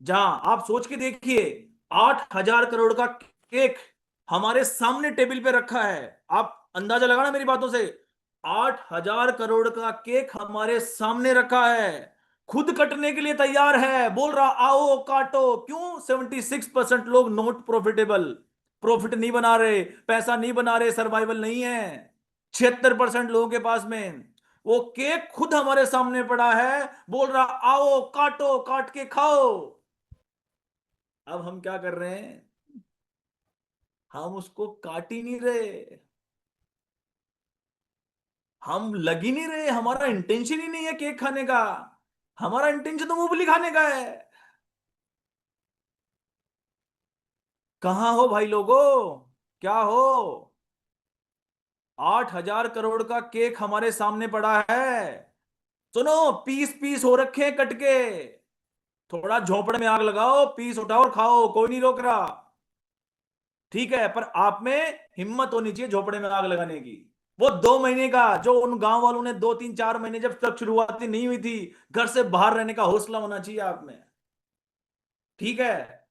जहां आप सोच के देखिए, 8,000 करोड़ का केक हमारे सामने टेबल पे रखा है। आप अंदाजा लगाना मेरी बातों से, 8,000 करोड़ का केक हमारे सामने रखा है, खुद कटने के लिए तैयार है, बोल रहा आओ काटो। क्यों? 76% लोग नॉट प्रॉफिटेबल, प्रॉफिट नहीं बना रहे, पैसा नहीं बना रहे, सर्वाइवल नहीं है। 76% लोगों के पास में वो केक खुद हमारे सामने पड़ा है, बोल रहा आओ काटो, काट के खाओ। अब हम क्या कर रहे हैं, हम उसको काट ही नहीं रहे, हम लग ही नहीं रहे, हमारा इंटेंशन ही नहीं है केक खाने का, हमारा इंटेंशन तो मूंगफली खाने का है। कहां हो भाई लोगों, क्या हो? 8,000 करोड़ का केक हमारे सामने पड़ा है। सुनो, पीस पीस हो रखे हैं कट के, थोड़ा झोंपड़े में आग लगाओ, पीस उठाओ और खाओ, कोई नहीं रोक रहा। ठीक है, पर आप में हिम्मत होनी चाहिए झोपड़े में आग लगाने की। वो 2 महीने का, जो उन गांव वालों ने 2, 3, 4 महीने जब तक शुरुआती नहीं हुई थी, घर से बाहर रहने का हौसला होना चाहिए आप में। ठीक है,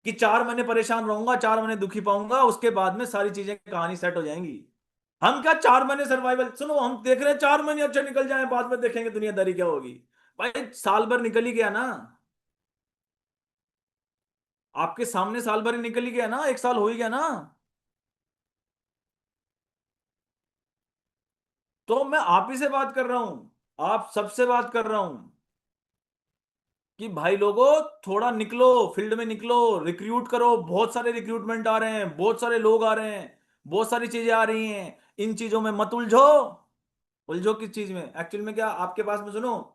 कि 4 महीने परेशान रहूंगा, 4 महीने दुखी पाऊंगा, उसके बाद में सारी चीजें, कहानी सेट हो जाएंगी। हम क्या 4 महीने सर्वाइवल, सुनो हम देख रहे हैं 4 महीने अच्छे निकल जाए, बाद में देखेंगे दुनियादारी क्या होगी। भाई साल भर निकल ही गया ना, आपके सामने साल भर ही निकल ही गया ना, 1 साल हो ही गया ना। तो मैं आप ही से बात कर रहा हूं, आप सबसे बात कर रहा हूं कि भाई लोगों, थोड़ा निकलो, फील्ड में निकलो, रिक्रूट करो। बहुत सारे रिक्रूटमेंट आ रहे हैं, बहुत सारे लोग आ रहे हैं, बहुत सारी चीजें आ रही हैं। इन चीजों में मत उलझो। उलझो किस चीज में? एक्चुअल में क्या आपके पास में, सुनो,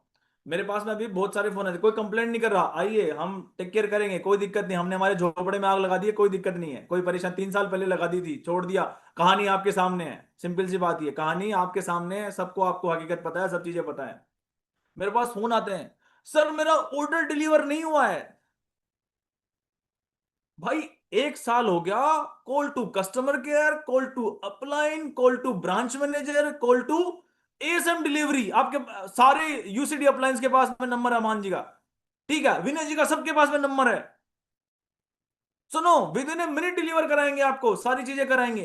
मेरे पास में अभी बहुत सारे फोन है, कोई कंप्लेंट नहीं कर रहा, आइए हम टेक केयर करेंगे, कोई दिक्कत नहीं। हमने हमारे झोपड़े में आग लगा दी है, कोई दिक्कत नहीं है, कोई परेशान, 3 साल पहले लगा दी थी, छोड़ दिया। कहानी आपके सामने है, सिंपल सी बात, ये कहानी आपके सामने है, सबको आपको हकीकत पता है, सब चीजें पता है। मेरे पास फोन आते हैं, सर मेरा ऑर्डर डिलीवर नहीं हुआ है। भाई 1 साल हो गया, call to customer care, call to upline, call to branch manager, call to ASM delivery. आपके सारे यूसीडी अप्लायंस के पास में नंबर है, अमान जी का, ठीक है, विनय जी का, सबके पास में नंबर है। सुनो, with in a minute deliver कराएंगे, आपको सारी चीजें कराएंगे।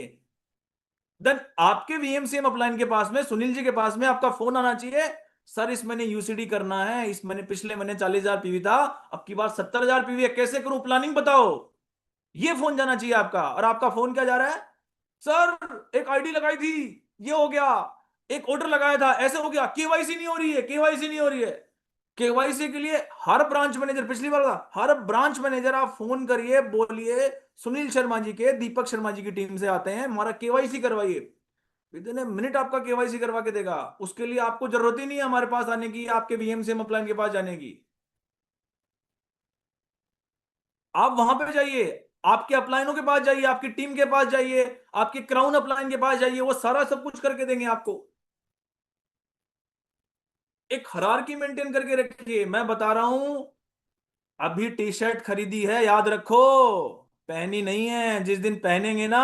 देन आपके वीएमसीएम अपलाइन के पास में, सुनील जी के पास में आपका फोन आना चाहिए, सर इस महीने यूसीडी करना है, इस महीने, पिछले महीने 40,000 पीवी था, अब की बार 70,000 पीवी है, कैसे करूं, प्लानिंग बताओ। ये फोन जाना चाहिए आपका। और आपका फोन क्या जा रहा है, सर एक आईडी लगाई थी, ये हो गया, एक ऑर्डर लगाया था, ऐसे हो गया, केवाईसी नहीं हो रही है, केवाईसी नहीं हो रही है। केवाईसी के लिए हर ब्रांच मैनेजर, पिछली बार था, हर ब्रांच मैनेजर आप फोन करिए, बोलिए सुनील शर्मा जी के, दीपक शर्मा जी की टीम से आते हैं, हमारा केवाईसी करवाइए। विद इन मिनट आपका केवाईसी करवा के देगा। उसके लिए आपको जरूरत ही नहीं है हमारे पास आने की, आपके वीएमसीएम अपलाइन के पास जाने की। आप वहां पे जाइए, आपके अपलाइनों के पास जाइए, आपकी टीम के पास जाइए, आपके क्राउन अपलाइन के पास जाइए, वो सारा सब कुछ करके देंगे आपको। एक हायरार्की मेंटेन करके रखिए। मैं बता रहा हूं, अभी टी शर्ट खरीदी है, याद रखो, पहनी नहीं है। जिस दिन पहनेंगे ना,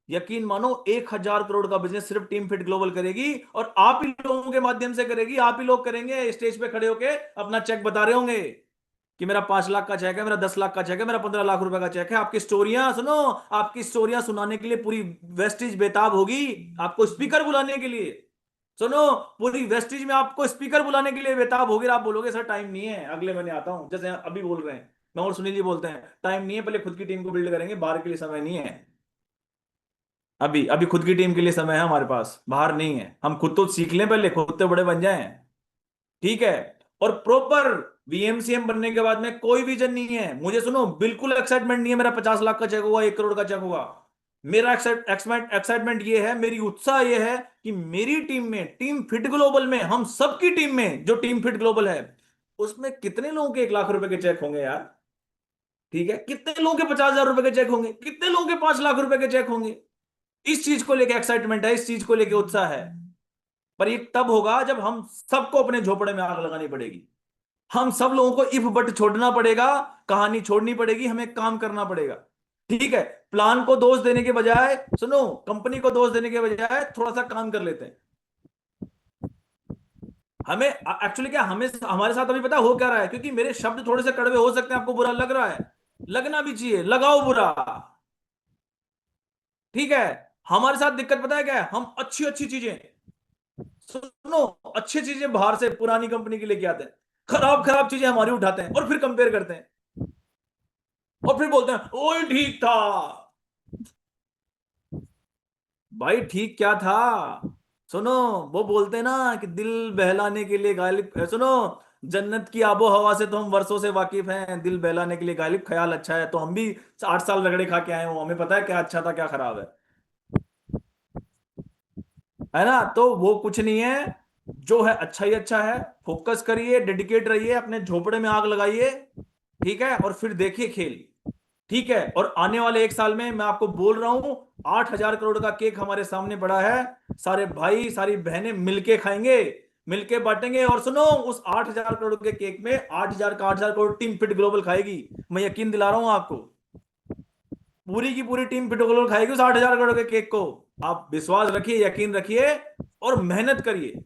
यकीन मानो 1,000 करोड़ का बिजनेस सिर्फ टीम फिट ग्लोबल करेगी, और आप ही लोगों के माध्यम से करेगी। आप ही लोग करेंगे, स्टेज पे खड़े होके अपना चेक बता रहे होंगे कि मेरा 5 लाख का चेक है, मेरा 10 लाख का चेक है, मेरा 15 लाख रुपए का चेक है। आपकी स्टोरियां सुनो, आपकी स्टोरियां सुनाने के लिए पूरी वेस्टिज बेताब होगी, आपको स्पीकर बुलाने के लिए। सुनो, पूरी वेस्टिज में आपको स्पीकर बुलाने के लिए बेताब होगी। आप बोलोगे सर टाइम नहीं है, अगले महीने आता हूं, जैसे अभी बोल रहे हैं, मैं और सुनील जी बोलते हैं, टाइम नहीं है, पहले खुद की टीम को बिल्ड करेंगे, बाहर के लिए समय नहीं है। अभी अभी खुद की टीम के लिए समय है हमारे पास, बाहर नहीं है। हम खुद तो सीख लें पहले, खुद तो बड़े बन जाएं, ठीक है। और प्रॉपर वीएमसीएम बनने के बाद में कोई विजन नहीं है। मुझे सुनो, बिल्कुल एक्साइटमेंट नहीं है मेरा 50 लाख का चेक होगा, 1 करोड़ का चेक होगा। मेरा एक्साइटमेंट ये है, मेरी उत्साह ये है कि मेरी टीम में, टीम फिट ग्लोबल में, हम सबकी टीम में, जो टीम फिट ग्लोबल है, उसमें कितने लोगों के 1 लाख रुपए के चेक होंगे यार, ठीक है, कितने लोगों के 50,000 रुपए के चेक होंगे, कितने लोगों के 5 लाख रुपए के चेक होंगे। इस चीज को लेके एक्साइटमेंट है, इस चीज को लेके उत्साह है। पर ये तब होगा जब हम सबको अपने झोपड़े में आग लगानी पड़ेगी, हम सब लोगों को इफ बट छोड़ना पड़ेगा, कहानी छोड़नी पड़ेगी, हमें काम करना पड़ेगा, ठीक है। प्लान को दोष देने के बजाय, सुनो, कंपनी को दोष देने के बजाय थोड़ा सा काम कर लेते हैं। हमें एक्चुअली क्या, हमें हमारे साथ अभी पता हो क्या रहा है, क्योंकि मेरे शब्द थोड़े से कड़वे हो सकते हैं, आपको बुरा लग रहा है, लगना भी चाहिए, लगाओ बुरा, ठीक है। हमारे साथ दिक्कत पता है क्या है, हम अच्छी अच्छी चीजें, सुनो, अच्छी चीजें बाहर से पुरानी कंपनी के लेके आते हैं, खराब खराब चीजें हमारी उठाते हैं, और फिर कंपेयर करते हैं, और फिर बोलते हैं ओए ठीक था। भाई ठीक क्या था? सुनो, वो बोलते हैं ना कि दिल बहलाने के लिए गालिब, सुनो, जन्नत की आबो हवा से तो हम वर्षों से वाकिफ हैं, दिल बहलाने के लिए गालिब ख्याल अच्छा है। तो हम भी 8 साल रगड़े खा के आए हैं, हमें पता है क्या अच्छा था क्या खराब है ना। तो वो कुछ नहीं है, जो है अच्छा ही अच्छा है। फोकस करिए, डेडिकेट रहिए, अपने झोपड़े में आग लगाइए, ठीक है, और फिर देखिए खेल, ठीक है। और आने वाले 1 साल में मैं आपको बोल रहा हूं, 8,000 करोड़ का केक हमारे सामने पड़ा है, सारे भाई सारी बहनें मिलके खाएंगे, मिलके बांटेंगे। और सुनो, उस 8,000 करोड़ के केक में 8,000 का 8,000 करोड़ टीम फिट ग्लोबल खाएगी, मैं यकीन दिला रहा हूं आपको। पूरी की पूरी टीम फिट ग्लोबल खाएगी उस 8,000 करोड़ के केक को। आप विश्वास रखिए, यकीन रखिए, और मेहनत करिए।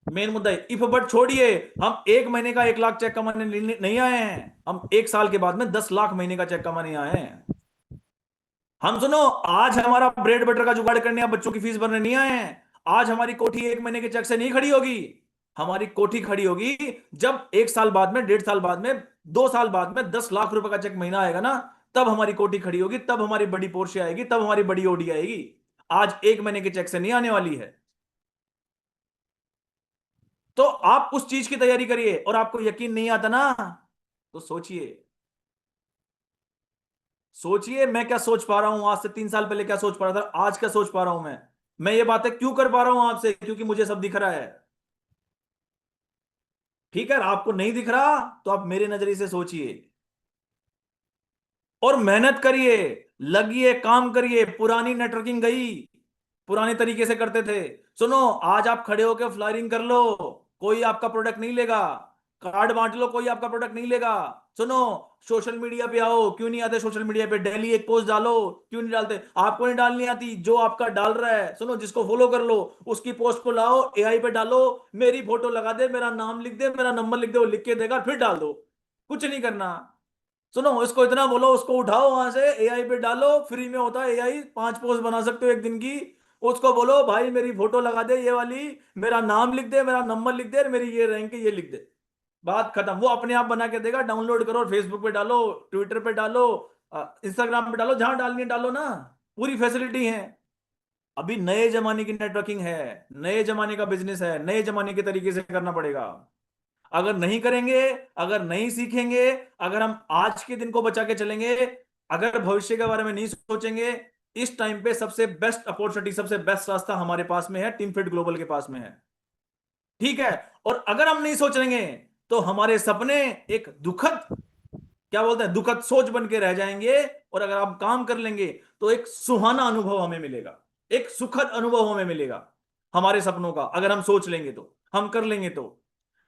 मेन मुद्दा है, इफ बट छोड़िए, हम 1 महीने का 1 लाख चेक कमाने नहीं आए हैं, हम 1 साल के बाद में 10 लाख महीने का चेक कमाने आए हैं। हम सुनो, आज हमारा ब्रेड बटर का जुगाड़ करने या बच्चों की फीस भरने नहीं आए हैं। आज हमारी कोठी 1 महीने के चेक से नहीं खड़ी होगी, हमारी कोठी खड़ी होगी जब 1 साल बाद में, 1.5 साल बाद में, 2 साल बाद में 10 लाख रुपए का चेक महीना आएगा ना, तब हमारी कोठी खड़ी होगी, तब हमारी बड़ी पोर्शे आएगी, तब हमारी बड़ी ओडी आएगी। आज 1 महीने के चेक से नहीं आने वाली है। तो आप उस चीज की तैयारी करिए, और आपको यकीन नहीं आता ना, तो सोचिए, सोचिए मैं क्या सोच पा रहा हूं, आज से 3 साल पहले क्या सोच पा रहा था, आज क्या सोच पा रहा हूं मैं ये बातें क्यों कर पा रहा हूं आपसे, क्योंकि मुझे सब दिख रहा है। ठीक है, आपको नहीं दिख रहा तो आप मेरे नजरिए से सोचिए, और मेहनत करिए, लगिए, काम करिए। पुरानी नेटवर्किंग गई, पुराने तरीके से करते थे। सुनो, आज आप खड़े होकर फ्लायरिंग कर लो, कोई आपका प्रोडक्ट नहीं लेगा। कार्ड बांट लो, कोई आपका प्रोडक्ट नहीं लेगा। सुनो, सोशल मीडिया पे आओ, क्यों नहीं आते सोशल मीडिया पे, डेली एक पोस्ट डालो, क्यों नहीं डालते, आपको नहीं डालनी आती, जो आपका डाल रहा है, सुनो, जिसको फॉलो कर लो, उसकी पोस्ट को लाओ, एआई पे डालो, मेरी फोटो लगा दे, मेरा नाम लिख दे, मेरा नंबर लिख दे, वो लिख के देगा, फिर डाल दो। कुछ नहीं करना। सुनो, इसको इतना बोलो, उसको उठाओ वहां से, एआई पे डालो, फ्री में होता है एआई, 5 पोस्ट बना सकते हो एक दिन की। उसको बोलो भाई मेरी फोटो लगा दे ये वाली, मेरा नाम लिख दे, मेरा नंबर लिख दे, मेरी ये रैंक है, ये लिख दे, बात खत्म। वो अपने आप बना के देगा, डाउनलोड करो, फेसबुक पे डालो, ट्विटर पे डालो, इंस्टाग्राम पे डालो, जहां डालनी है डालो ना, पूरी फैसिलिटी है। अभी नए जमाने की नेटवर्किंग है, नए जमाने का बिजनेस है, नए जमाने के तरीके से करना पड़ेगा। अगर नहीं करेंगे, अगर नहीं सीखेंगे, अगर हम आज के दिन को बचा के चलेंगे, अगर भविष्य के बारे में नहीं सोचेंगे, इस टाइम पे सबसे बेस्ट अपॉर्चुनिटी, सबसे बेस्ट रास्ता हमारे पास में है, टीम फिट ग्लोबल के पास में है। ठीक है, और अगर हम नहीं सोचेंगे तो हमारे सपने एक दुखद, क्या बोलते हैं, दुखद सोच बन के रह जाएंगे। और अगर आप काम कर लेंगे तो एक सुहाना अनुभव हमें मिलेगा, एक सुखद अनुभव हमें मिलेगा हमारे सपनों का, अगर हम सोच लेंगे तो, हम कर लेंगे तो।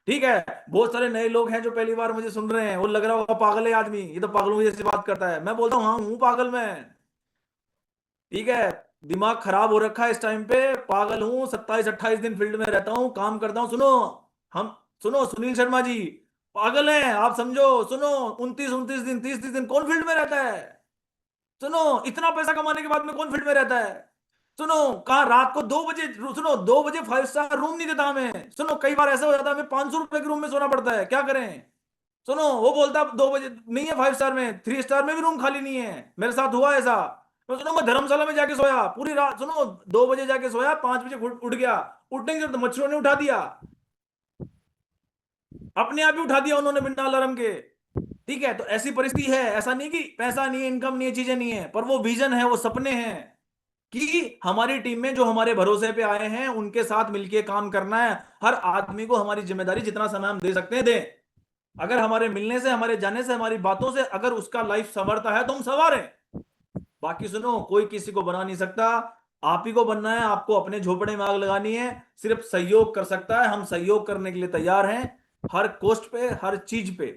ठीक है, बहुत सारे नए लोग हैं जो पहली बार मुझे सुन रहे हैं, वो लग रहा होगा पागल है आदमी, ये तो पागलों जैसी बात करता है। मैं बोलता हूँ हाँ, हूं पागल मैं। ठीक है, दिमाग खराब हो रखा है इस टाइम पे, पागल हूं, 27-28 दिन फील्ड में रहता हूं, काम करता हूं। सुनो, हम, सुनो सुनील शर्मा जी, पागल हैं आप, समझो। सुनो, 29-29 दिन, 30-30 दिन कौन फील्ड में रहता है? सुनो, इतना पैसा कमाने के बाद में कौन फील्ड में रहता है? सुनो, कहा रात को 2 बजे, सुनो 2 बजे 5 स्टार रूम नहीं देता हमें। सुनो, कई बार ऐसा हो जाता है हमें 500 रुपए के रूम में सोना पड़ता है, क्या करें? सुनो, वो बोलता 2 बजे नहीं है, 5 स्टार में, 3 स्टार में भी रूम खाली नहीं है, मेरे साथ हुआ ऐसा। तो सुनो, मैं धर्मशाला में जाके सोया पूरी रात, सुनो 2 बजे जाके सोया, 5 बजे उठ गया, उठने के तो मच्छरों ने उठा दिया, अपने आप ही उठा दिया उन्होंने बिना अलार्म के। ठीक है, तो ऐसी परिस्थिति है, ऐसा नहीं कि पैसा नहीं है, इनकम नहीं है, चीजें नहीं है, पर वो विजन है, वो सपने हैं कि हमारी टीम में जो हमारे भरोसे पे आए हैं उनके साथ मिलके काम करना है। हर आदमी को हमारी जिम्मेदारी, जितना समय हम दे सकते हैं दें। अगर हमारे मिलने से, हमारे जाने से, हमारी बातों से अगर उसका लाइफ संवरता है तो हम संवारें। बाकी सुनो, कोई किसी को बना नहीं सकता, आप ही को बनना है, आपको अपने झोपड़े में आग लगानी है। सिर्फ सहयोग कर सकता है, हम सहयोग करने के लिए तैयार हैं, हर कोस्ट पे, हर चीज पे।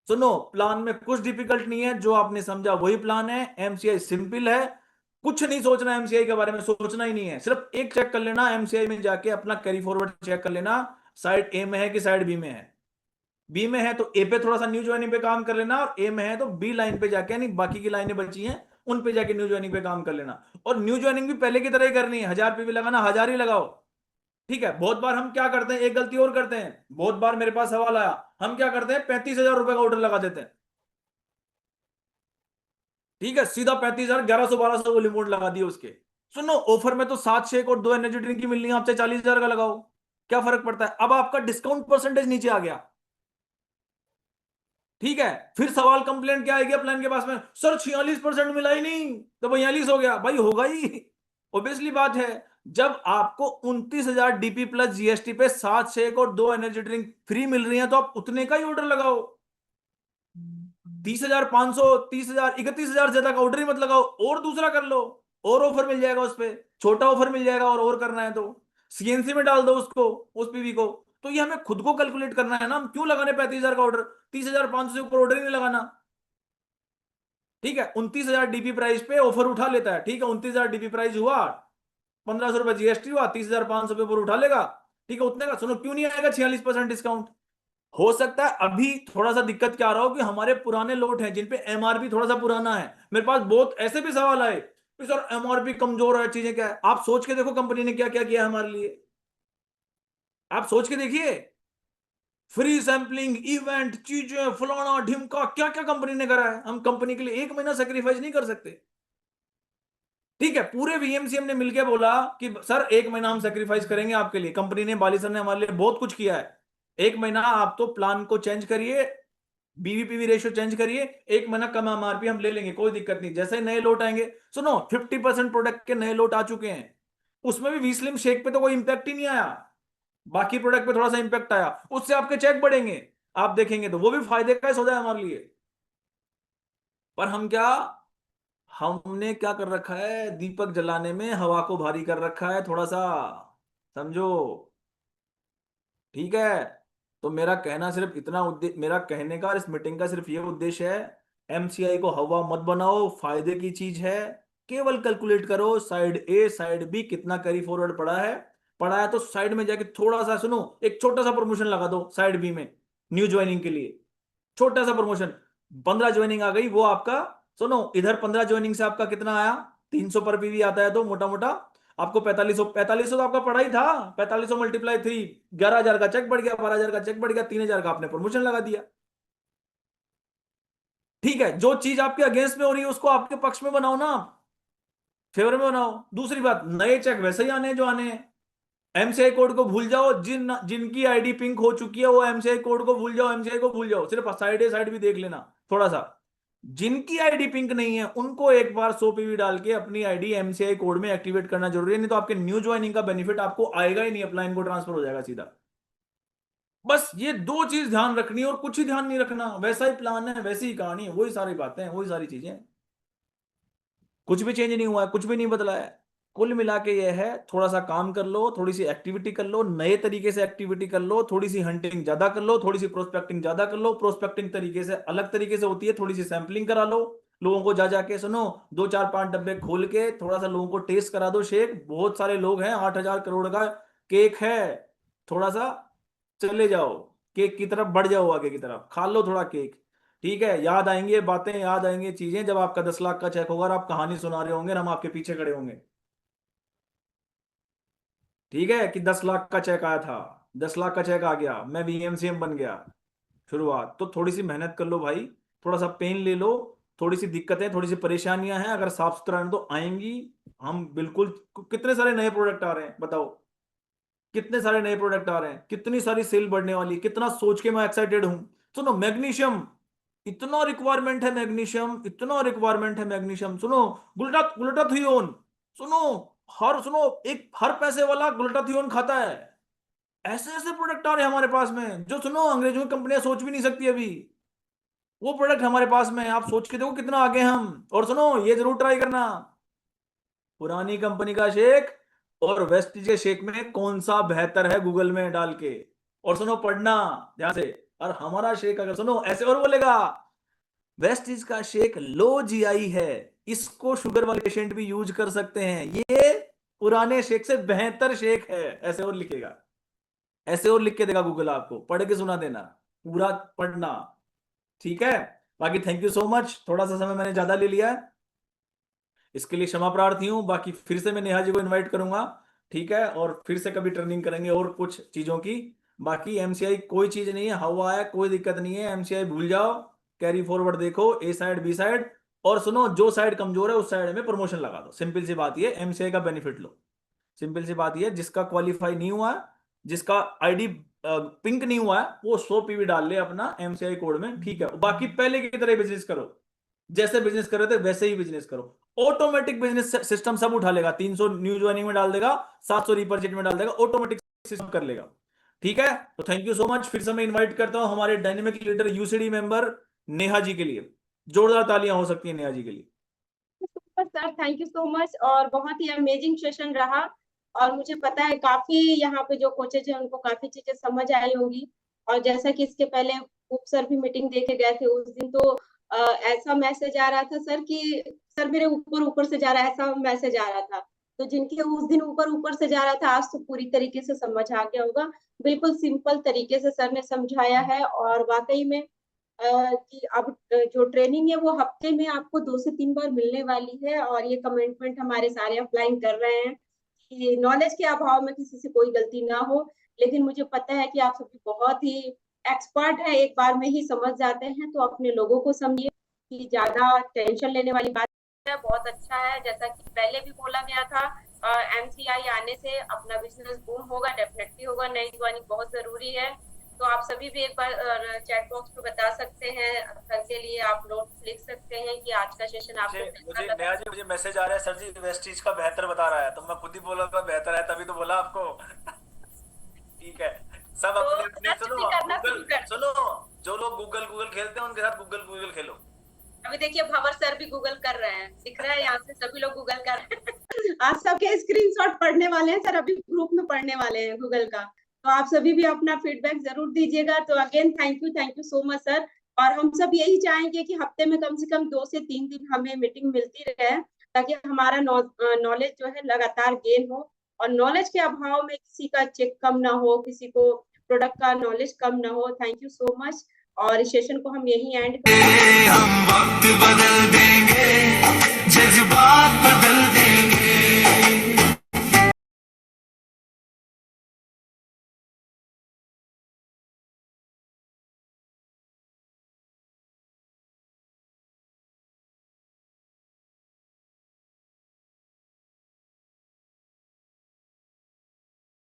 सुनो, प्लान में कुछ डिफिकल्ट नहीं है, जो आपने समझा वही प्लान है। एमसीआई सिंपल है, कुछ नहीं सोचना एमसीआई के बारे में, सोचना ही नहीं है। सिर्फ एक चेक कर लेना एमसीआई में जाके, अपना कैरी फॉरवर्ड चेक कर लेना, साइड ए में है कि साइड बी में है। बी में है तो ए पे थोड़ा सा न्यू ज्वाइनिंग पे काम कर लेना, और ए में है तो बी लाइन पे जाके, यानी बाकी की लाइनें बची हैं उन पे जाके न्यू ज्वाइनिंग पे काम कर लेना। और न्यू ज्वाइनिंग भी पहले की तरह ही करनी है, 1000 रुपये भी लगाना, 1000 ही लगाओ। ठीक है, बहुत बार हम क्या करते हैं, एक गलती और करते हैं, बहुत बार मेरे पास सवाल आया, हम क्या करते हैं, 35,000 रुपए का ऑर्डर लगा देते हैं। ठीक है, सीधा 35,000, 1100-1200 वो लिमिट लगा दिए उसके। सुनो, ऑफर में तो 7 शेक और 2 एनर्जी ड्रिंक की मिलनी है, आपसे 40,000 का लगाओ, क्या फर्क पड़ता है? अब आपका डिस्काउंट परसेंटेज नीचे आ गया। ठीक है, फिर सवाल कंप्लेंट क्या आएगी प्लान के पास में, सर 46% मिला ही नहीं, तो 42 हो गया, भाई होगा ही, ओबियसली बात है। जब आपको 29,000 डीपी प्लस जीएसटी पे 7 शेक और 2 एनर्जी ड्रिंक फ्री मिल रही है, तो आप उतने का ही ऑर्डर लगाओ। 30,500, 30,000, 31,000 ज्यादा का ऑर्डर ही मत लगाओ, और दूसरा कर लो, और ऑफर मिल जाएगा उस पर, छोटा ऑफर मिल जाएगा, और करना है तो सीएनसी में डाल दो उसको, उस पीवी को। तो ये हमें खुद को कैलकुलेट करना है ना, हम क्यों लगाने 35,000 का ऑर्डर, 30,500 से ऊपर ऑर्डर ही नहीं लगाना। ठीक है, 29,000 डीपी प्राइस पे ऑफर उठा लेता है, ठीक है, 29,000 डीपी प्राइस हुआ, 1,500 रुपए जीएसटी हुआ, 30,500 पे ऊपर उठा लेगा। ठीक है, उतने का सुनो, क्यों नहीं आएगा 46% डिस्काउंट? हो सकता है अभी थोड़ा सा दिक्कत क्या आ रहा हो कि हमारे पुराने लोट हैं जिन पे एमआरपी थोड़ा सा पुराना है। मेरे पास बहुत ऐसे भी सवाल आए कि सर एमआरपी कमजोर है, चीजें क्या है। आप सोच के देखो कंपनी ने क्या क्या किया हमारे लिए, आप सोच के देखिए, फ्री सैंपलिंग, इवेंट, चीजें, फलाना ढिमका, क्या क्या कंपनी ने करा है। हम कंपनी के लिए 1 महीना सेक्रीफाइस नहीं कर सकते? ठीक है, पूरे वीएमसीएम ने मिलकर बोला कि सर 1 महीना हम सेक्रीफाइस करेंगे आपके लिए। कंपनी ने, बाली सर ने हमारे लिए बहुत कुछ किया है। 1 महीना आप तो प्लान को चेंज करिए, बीवीपीवी रेशियो चेंज करिए, 1 महीना कम एमआरपी हम ले लेंगे, कोई दिक्कत नहीं। जैसे नए लोट आएंगे, सुनो 50% प्रोडक्ट के नए लोट आ चुके हैं, उसमें भी वी स्लिम शेक पे तो कोई इंपैक्ट ही नहीं आया, बाकी प्रोडक्ट पे थोड़ा सा इंपैक्ट आया, उससे आपके चेक बढ़ेंगे। आप देखेंगे तो वो भी फायदे का सौदा है हमारे लिए। पर हमने क्या कर रखा है, दीपक जलाने में हवा को भारी कर रखा है थोड़ा सा, समझो। ठीक है, तो मेरा कहना सिर्फ इतना उद्देश्य, मेरा कहने का और इस मीटिंग का सिर्फ ये उद्देश्य है, एमसीआई को हवा मत बनाओ, फायदे की चीज है। केवल कैलकुलेट करो साइड ए साइड बी कितना कैरी फॉरवर्ड पड़ा है तो साइड में जाके थोड़ा सा, सुनो, एक छोटा सा प्रमोशन लगा दो साइड बी में न्यू ज्वाइनिंग के लिए, छोटा सा प्रमोशन। 15 ज्वाइनिंग आ गई, वो आपका, सुनो, इधर 15 ज्वाइनिंग से आपका कितना आया, 300 पर पीवी आता है, तो मोटा मोटा आपको 4500 तो आपका पड़ा ही था। 4500 मल्टीप्लाई 3, 11,000 का चेक बढ़ गया, 12,000 का चेक बढ़ गया, 3,000 का आपने प्रमोशन लगा दिया। ठीक है, जो चीज आपके अगेंस्ट में हो रही है उसको आपके पक्ष में बनाओ ना, फेवर में बनाओ। दूसरी बात, नए चेक वैसे ही आने हैं जो आने हैं। एमसीआई कोड को भूल जाओ, जिनकी आईडी पिंक हो चुकी है वो एमसीआई कोड को भूल जाओ, एमसीआई को भूल जाओ, सिर्फ साइड ए साइड भी देख लेना थोड़ा सा। जिनकी आईडी पिंक नहीं है उनको एक बार 100 पीवी डाल के अपनी आईडी एमसीआई कोड में एक्टिवेट करना जरूरी है, नहीं तो आपके न्यू ज्वाइनिंग का बेनिफिट आपको आएगा ही नहीं, अपलाइन को ट्रांसफर हो जाएगा सीधा। बस ये दो चीज ध्यान रखनी है और कुछ ही ध्यान नहीं रखना, वैसा ही प्लान है, वैसी ही कहानी है, वही सारी बातें हैं, वही सारी चीजें हैं, कुछ भी चेंज नहीं हुआ है, कुछ भी नहीं बदला है। कुल मिला के ये है, थोड़ा सा काम कर लो, थोड़ी सी एक्टिविटी कर लो, नए तरीके से एक्टिविटी कर लो, थोड़ी सी हंटिंग ज्यादा कर लो, थोड़ी सी प्रोस्पेक्टिंग ज्यादा कर लो। प्रोस्पेक्टिंग तरीके से अलग तरीके से होती है, थोड़ी सी सैंपलिंग करा लो, लोगों को जा जाके, सुनो, 2 4 5 डब्बे खोल के थोड़ा सा लोगों को टेस्ट करा दो शेक। बहुत सारे लोग हैं, 8,000 करोड़ का केक है, थोड़ा सा चले जाओ केक की तरफ, बढ़ जाओ आगे की तरफ, खा लो थोड़ा केक। ठीक है, याद आएंगे बातें, याद आएंगे चीजें, जब आपका 10 लाख का चेक होगा और आप कहानी सुना रहे होंगे और हम आपके पीछे खड़े होंगे। ठीक है, कि 10 लाख का चेक आया था, 10 लाख का चेक आ गया, मैं वीएमसीएम बन गया। शुरुआत तो थोड़ी सी मेहनत कर लो भाई, थोड़ा सा पेन ले लो, थोड़ी सी दिक्कतें, थोड़ी सी परेशानियां हैं, अगर साफ सुथरा है तो आएंगी। हम बिल्कुल, कितने सारे नए प्रोडक्ट आ रहे हैं बताओ, कितने सारे नए प्रोडक्ट आ रहे हैं, कितनी सारी सेल बढ़ने वाली है, कितना सोच के मैं एक्साइटेड हूं। सुनो, मैग्नीशियम, इतना रिक्वायरमेंट है मैग्नीशियम, इतना रिक्वायरमेंट है मैग्नीशियम। सुनो, ग्लूटाथियोन, सुनो, सुनो, एक हर पैसे वाला ग्लूटाथियोन खाता है। ऐसे ऐसे प्रोडक्ट आ रहे हैं हमारे पास में, जो, सुनो, अंग्रेजों की कंपनियां सोच भी नहीं सकती अभी, वो प्रोडक्ट हमारे पास में है। आप सोच के देखो कितना आगे हम। और सुनो, ये जरूर ट्राई करना, पुरानी कंपनी का शेक और वेस्टीज के शेक में कौन सा बेहतर है, गूगल में डाल के। और सुनो, पढ़ना ध्यान से, और हमारा शेक अगर, सुनो, ऐसे और बोलेगा, वेस्टीज का शेक लो जीआई है, इसको शुगर वाले पेशेंट भी यूज कर सकते हैं, ये पुराने शेक से बेहतर शेक है, ऐसे और लिखेगा, ऐसे और लिख के देगा गूगल आपको, पढ़ के सुना देना, पूरा पढ़ना। ठीक है, बाकी थैंक यू सो मच, थोड़ा सा समय मैंने ज्यादा ले लिया है, इसके लिए क्षमा प्रार्थी हूं। बाकी फिर से मैं नेहा जी को इनवाइट करूंगा, ठीक है, और फिर से कभी ट्रेनिंग करेंगे और कुछ चीजों की। बाकी एमसीआई कोई चीज नहीं है, हवा है, कोई दिक्कत नहीं है, एमसीआई भूल जाओ, कैरी फॉरवर्ड देखो, ए साइड बी साइड, और सुनो, जो साइड कमजोर है उस साइड में प्रमोशन लगा दो, सिंपल सी बात ये, एमसीआई का बेनिफिट लो। सिंपल सी बात ये, जिसका क्वालिफाई नहीं हुआ, जिसका आईडी पिंक नहीं हुआ है, वो 100 पीवी डाल ले अपना एमसीआई कोड में, ठीक है। बाकी पहले की तरह बिजनेस करो, जैसे बिजनेस कर रहे थे वैसे ही बिजनेस करो, ऑटोमेटिक बिजनेस सिस्टम सब उठा लेगा, 300 न्यू ज्वाइनिंग में डाल देगा, 700 रिपर्चेट में डाल देगा, ऑटोमेटिक सिस्टम कर लेगा। ठीक है, तो थैंक यू सो मच, फिर से मैं इन्वाइट करता हूं हमारे dynamic leader UCD member Neha ji के लिए, जोरदार तालियां हो सकती है नेहा जी के लिए। Sir thank you so much, और बहुत ही अमेजिंग सेशन रहा, और मुझे पता है काफी यहाँ पे जो कोचेज हैं उनको काफी चीजें समझ आई होंगी। और जैसा कि इसके पहले उप सर भी मीटिंग देके गए थे, उस दिन तो ऐसा मैसेज आ रहा था सर कि सर मेरे ऊपर ऊपर से जा रहा है, ऐसा मैसेज आ रहा था। तो जिनके उस दिन ऊपर ऊपर से जा रहा था, आज तो पूरी तरीके से समझ आ गया होगा। बिल्कुल सिंपल तरीके से सर ने समझाया है, और वाकई में कि अब जो ट्रेनिंग है वो हफ्ते में आपको 2 से 3 बार मिलने वाली है, और ये कमिटमेंट हमारे सारे अप्लाई कर रहे हैं कि नॉलेज के अभाव में किसी से कोई गलती ना हो। लेकिन मुझे पता है कि आप सभी बहुत ही एक्सपर्ट है, एक बार में ही समझ जाते हैं, तो अपने लोगों को समझिए कि ज्यादा टेंशन लेने वाली बात है बहुत अच्छा है। जैसा कि पहले भी बोला गया था, MCI आने से अपना बिजनेस बूम होगा, डेफिनेटली होगा। नई ज्वाइनिंग बहुत जरूरी है। तो आप सभी भी एक बार चैट बॉक्स पे बता सकते हैं, कल के लिए आप नोट लिख सकते हैं कि आज का सेशन आपको कैसा मुझे लगा। नेहा जी, मुझे मैसेज आ रहा है, सर जी वेस्टीज का बेहतर बता रहा है, तो मैं खुद ही बोला था बेहतर है, तभी तो बोला आपको। ठीक है। सब तो अपने अपने, सर्च सुनो भी करना गूगल, शुरू कर। सुनो, जो लोग गूगल गूगल खेलते हैं उनके साथ गूगल गूगल खेलो। अभी देखिए भंवर सर भी गूगल कर रहे हैं, दिख रहा है यहाँ से सभी लोग गूगल कर रहे हैं। आज सबके स्क्रीनशॉट पढ़ने वाले हैं सर, अभी ग्रुप में पढ़ने वाले हैं गूगल का। तो आप सभी भी अपना फीडबैक जरूर दीजिएगा। तो again thank you so much sir. और हम सब यही चाहेंगे कि हफ्ते में कम से कम 2 से 3 दिन हमें मीटिंग मिलती रहे, ताकि हमारा नॉलेज जो है लगातार गेन हो। और नॉलेज के अभाव में किसी का चेक कम ना हो, किसी को प्रोडक्ट का नॉलेज कम ना हो। Thank you so much. और इस सेशन को हम यही एंड करेंगे। हम वक्त बदल देंगे, जज्बात बदल देंगे।